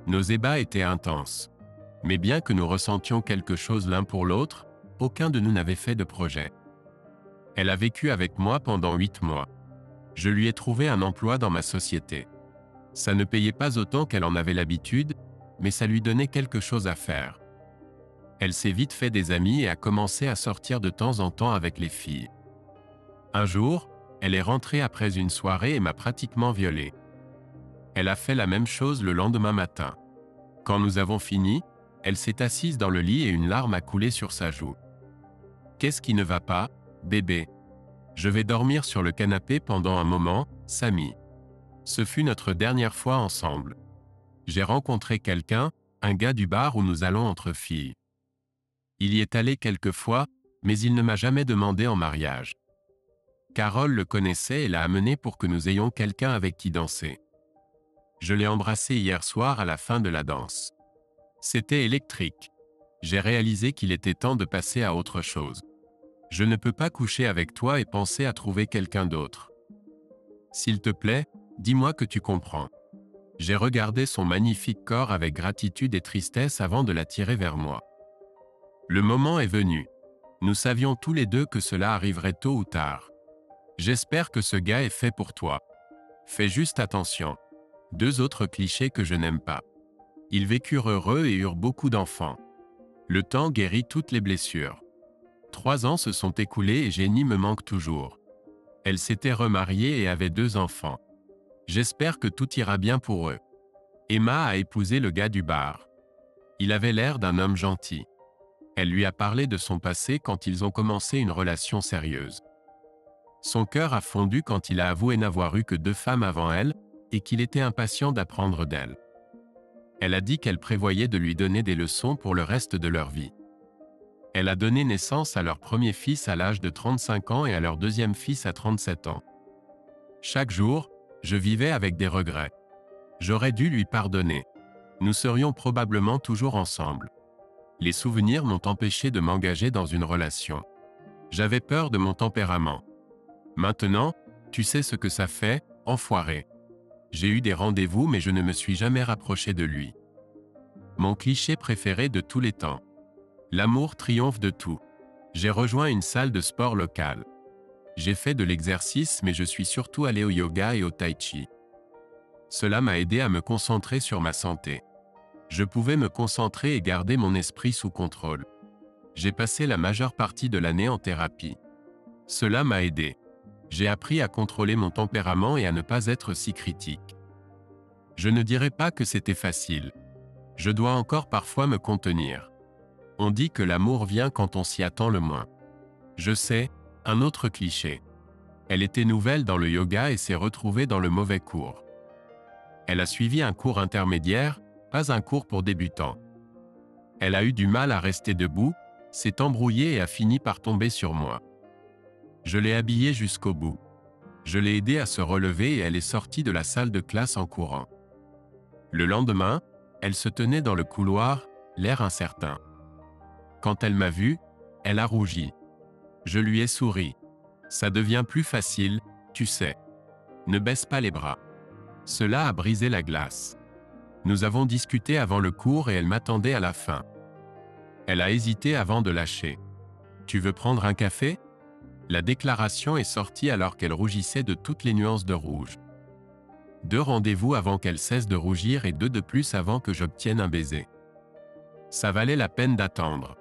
Nos ébats étaient intenses. Mais bien que nous ressentions quelque chose l'un pour l'autre, aucun de nous n'avait fait de projet. Elle a vécu avec moi pendant 8 mois. Je lui ai trouvé un emploi dans ma société. Ça ne payait pas autant qu'elle en avait l'habitude, mais ça lui donnait quelque chose à faire. Elle s'est vite fait des amis et a commencé à sortir de temps en temps avec les filles. Un jour, elle est rentrée après une soirée et m'a pratiquement violé. Elle a fait la même chose le lendemain matin. Quand nous avons fini, elle s'est assise dans le lit et une larme a coulé sur sa joue. Qu'est-ce qui ne va pas, bébé ? Je vais dormir sur le canapé pendant un moment, Samy. Ce fut notre dernière fois ensemble. J'ai rencontré quelqu'un, un gars du bar où nous allons entre filles. Il y est allé quelques fois, mais il ne m'a jamais demandé en mariage. Carole le connaissait et l'a amené pour que nous ayons quelqu'un avec qui danser. Je l'ai embrassé hier soir à la fin de la danse. C'était électrique. J'ai réalisé qu'il était temps de passer à autre chose. Je ne peux pas coucher avec toi et penser à trouver quelqu'un d'autre. S'il te plaît, dis-moi que tu comprends. J'ai regardé son magnifique corps avec gratitude et tristesse avant de l'attirer vers moi. Le moment est venu. Nous savions tous les deux que cela arriverait tôt ou tard. J'espère que ce gars est fait pour toi. Fais juste attention. 2 autres clichés que je n'aime pas. Ils vécurent heureux et eurent beaucoup d'enfants. Le temps guérit toutes les blessures. 3 ans se sont écoulés et Jenny me manque toujours. Elle s'était remariée et avait 2 enfants. J'espère que tout ira bien pour eux. Emma a épousé le gars du bar. Il avait l'air d'un homme gentil. Elle lui a parlé de son passé quand ils ont commencé une relation sérieuse. Son cœur a fondu quand il a avoué n'avoir eu que 2 femmes avant elle et qu'il était impatient d'apprendre d'elle. Elle a dit qu'elle prévoyait de lui donner des leçons pour le reste de leur vie. Elle a donné naissance à leur premier fils à l'âge de 35 ans et à leur deuxième fils à 37 ans. Chaque jour, je vivais avec des regrets. J'aurais dû lui pardonner. Nous serions probablement toujours ensemble. Les souvenirs m'ont empêché de m'engager dans une relation. J'avais peur de mon tempérament. Maintenant, tu sais ce que ça fait, enfoiré. J'ai eu des rendez-vous mais je ne me suis jamais rapproché de lui. Mon cliché préféré de tous les temps. L'amour triomphe de tout. J'ai rejoint une salle de sport locale. J'ai fait de l'exercice mais je suis surtout allé au yoga et au tai chi. Cela m'a aidé à me concentrer sur ma santé. Je pouvais me concentrer et garder mon esprit sous contrôle. J'ai passé la majeure partie de l'année en thérapie. Cela m'a aidé. J'ai appris à contrôler mon tempérament et à ne pas être si critique. Je ne dirais pas que c'était facile. Je dois encore parfois me contenir. On dit que l'amour vient quand on s'y attend le moins. Je sais, un autre cliché. Elle était nouvelle dans le yoga et s'est retrouvée dans le mauvais cours. Elle a suivi un cours intermédiaire, pas un cours pour débutants. Elle a eu du mal à rester debout, s'est embrouillée et a fini par tomber sur moi. Je l'ai habillée jusqu'au bout. Je l'ai aidée à se relever et elle est sortie de la salle de classe en courant. Le lendemain, elle se tenait dans le couloir, l'air incertain. Quand elle m'a vu, elle a rougi. Je lui ai souri. Ça devient plus facile, tu sais. Ne baisse pas les bras. Cela a brisé la glace. Nous avons discuté avant le cours et elle m'attendait à la fin. Elle a hésité avant de lâcher. Tu veux prendre un café ? La déclaration est sortie alors qu'elle rougissait de toutes les nuances de rouge. 2 rendez-vous avant qu'elle cesse de rougir et 2 de plus avant que j'obtienne un baiser. Ça valait la peine d'attendre.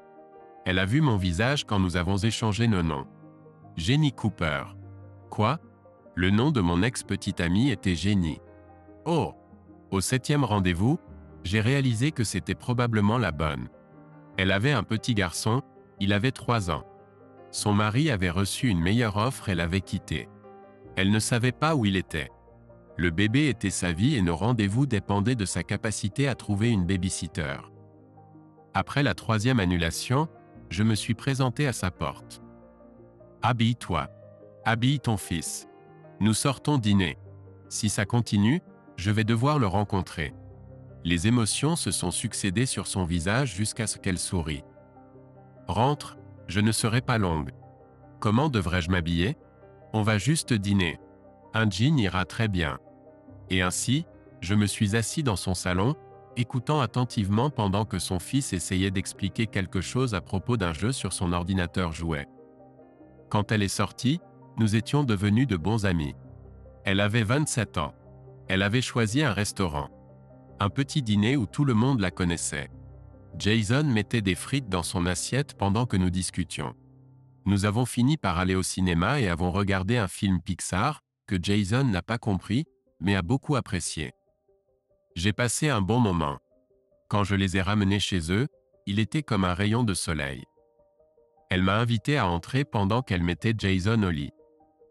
Elle a vu mon visage quand nous avons échangé nos noms. Jenny Cooper. Quoi ? Le nom de mon ex-petite amie était Jenny. Oh ! Au 7e rendez-vous, j'ai réalisé que c'était probablement la bonne. Elle avait un petit garçon, il avait 3 ans. Son mari avait reçu une meilleure offre et l'avait quitté. Elle ne savait pas où il était. Le bébé était sa vie et nos rendez-vous dépendaient de sa capacité à trouver une baby-sitter. Après la 3e annulation, je me suis présenté à sa porte. Habille-toi. Habille ton fils. Nous sortons dîner. Si ça continue, je vais devoir le rencontrer. Les émotions se sont succédées sur son visage jusqu'à ce qu'elle sourie. Rentre, je ne serai pas longue. Comment devrais-je m'habiller ? On va juste dîner. Un jean ira très bien. Et ainsi, je me suis assis dans son salon, écoutant attentivement pendant que son fils essayait d'expliquer quelque chose à propos d'un jeu sur son ordinateur jouet. Quand elle est sortie, nous étions devenus de bons amis. Elle avait 27 ans. Elle avait choisi un restaurant. Un petit dîner où tout le monde la connaissait. Jason mettait des frites dans son assiette pendant que nous discutions. Nous avons fini par aller au cinéma et avons regardé un film Pixar, que Jason n'a pas compris, mais a beaucoup apprécié. J'ai passé un bon moment. Quand je les ai ramenés chez eux, il était comme un rayon de soleil. Elle m'a invité à entrer pendant qu'elle mettait Jason au lit.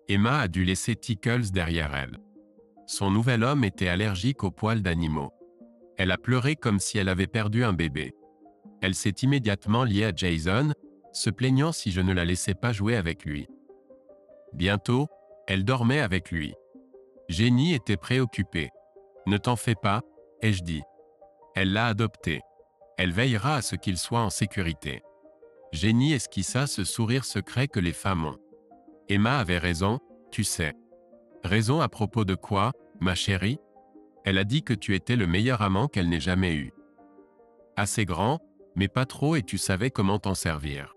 Emma a dû laisser Tickles derrière elle. Son nouvel homme était allergique aux poils d'animaux. Elle a pleuré comme si elle avait perdu un bébé. Elle s'est immédiatement liée à Jason, se plaignant si je ne la laissais pas jouer avec lui. Bientôt, elle dormait avec lui. Jenny était préoccupée. « Ne t'en fais pas », ai-je dit. Elle l'a adopté. Elle veillera à ce qu'il soit en sécurité. Jenny esquissa ce sourire secret que les femmes ont. Emma avait raison, tu sais. Raison à propos de quoi, ma chérie ? Elle a dit que tu étais le meilleur amant qu'elle n'ait jamais eu. Assez grand, mais pas trop et tu savais comment t'en servir.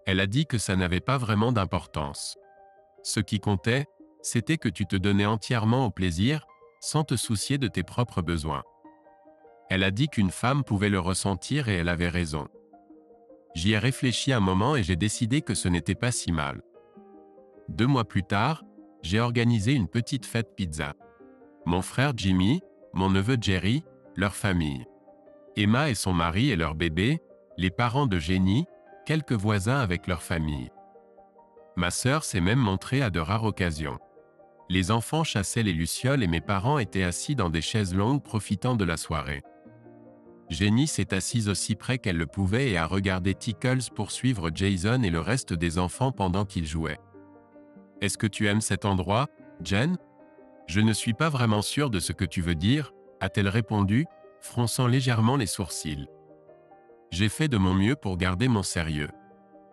Elle a dit que ça n'avait pas vraiment d'importance. Ce qui comptait, c'était que tu te donnais entièrement au plaisir, sans te soucier de tes propres besoins. Elle a dit qu'une femme pouvait le ressentir et elle avait raison. J'y ai réfléchi un moment et j'ai décidé que ce n'était pas si mal. 2 mois plus tard, j'ai organisé une petite fête pizza. Mon frère Jimmy, mon neveu Jerry, leur famille. Emma et son mari et leur bébé, les parents de Jenny, quelques voisins avec leur famille. Ma sœur s'est même montrée à de rares occasions. Les enfants chassaient les lucioles et mes parents étaient assis dans des chaises longues profitant de la soirée. Jenny s'est assise aussi près qu'elle le pouvait et a regardé Tickles poursuivre Jason et le reste des enfants pendant qu'ils jouaient. « Est-ce que tu aimes cet endroit, Jen ? Je ne suis pas vraiment sûre de ce que tu veux dire, a-t-elle répondu, fronçant légèrement les sourcils. J'ai fait de mon mieux pour garder mon sérieux.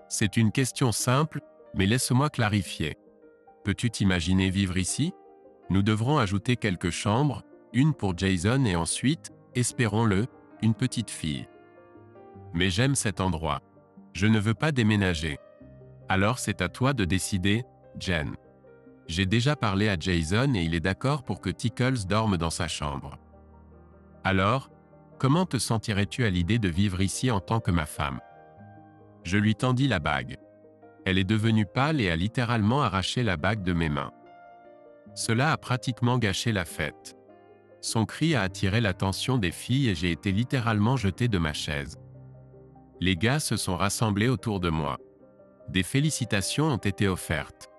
C'est une question simple, mais laisse-moi clarifier. Peux-tu t'imaginer vivre ici ? Nous devrons ajouter quelques chambres, une pour Jason et ensuite, espérons-le, une petite fille. Mais j'aime cet endroit. Je ne veux pas déménager. Alors c'est à toi de décider, Jen. J'ai déjà parlé à Jason et il est d'accord pour que Tickles dorme dans sa chambre. Alors, comment te sentirais-tu à l'idée de vivre ici en tant que ma femme ? Je lui tendis la bague. Elle est devenue pâle et a littéralement arraché la bague de mes mains. Cela a pratiquement gâché la fête. Son cri a attiré l'attention des filles et j'ai été littéralement jeté de ma chaise. Les gars se sont rassemblés autour de moi. Des félicitations ont été offertes.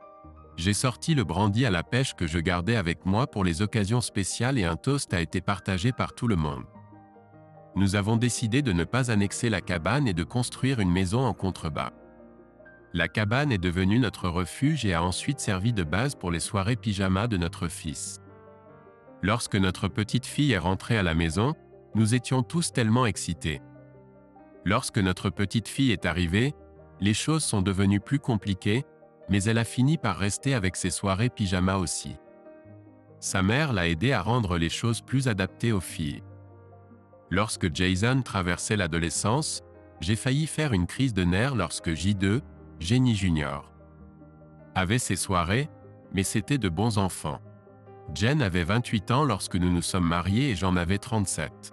J'ai sorti le brandy à la pêche que je gardais avec moi pour les occasions spéciales et un toast a été partagé par tout le monde. Nous avons décidé de ne pas annexer la cabane et de construire une maison en contrebas. La cabane est devenue notre refuge et a ensuite servi de base pour les soirées pyjama de notre fils. Lorsque notre petite fille est rentrée à la maison, nous étions tous tellement excités. Lorsque notre petite fille est arrivée, les choses sont devenues plus compliquées, mais elle a fini par rester avec ses soirées pyjama aussi. Sa mère l'a aidée à rendre les choses plus adaptées aux filles. Lorsque Jason traversait l'adolescence, j'ai failli faire une crise de nerfs lorsque J2, Jenny Junior, avait ses soirées, mais c'était de bons enfants. Jen avait 28 ans lorsque nous nous sommes mariés et j'en avais 37.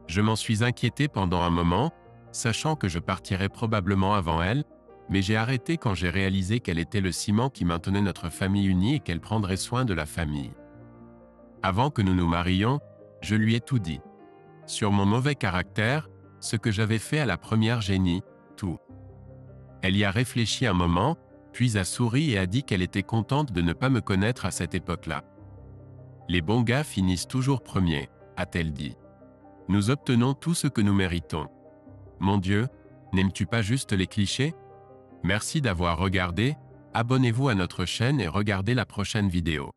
Je m'en suis inquiété pendant un moment, sachant que je partirais probablement avant elle, mais j'ai arrêté quand j'ai réalisé qu'elle était le ciment qui maintenait notre famille unie et qu'elle prendrait soin de la famille. Avant que nous nous marions, je lui ai tout dit. Sur mon mauvais caractère, ce que j'avais fait à la première Jenny, tout. Elle y a réfléchi un moment, puis a souri et a dit qu'elle était contente de ne pas me connaître à cette époque-là. Les bons gars finissent toujours premiers, a-t-elle dit. Nous obtenons tout ce que nous méritons. Mon Dieu, n'aimes-tu pas juste les clichés ? Merci d'avoir regardé, abonnez-vous à notre chaîne et regardez la prochaine vidéo.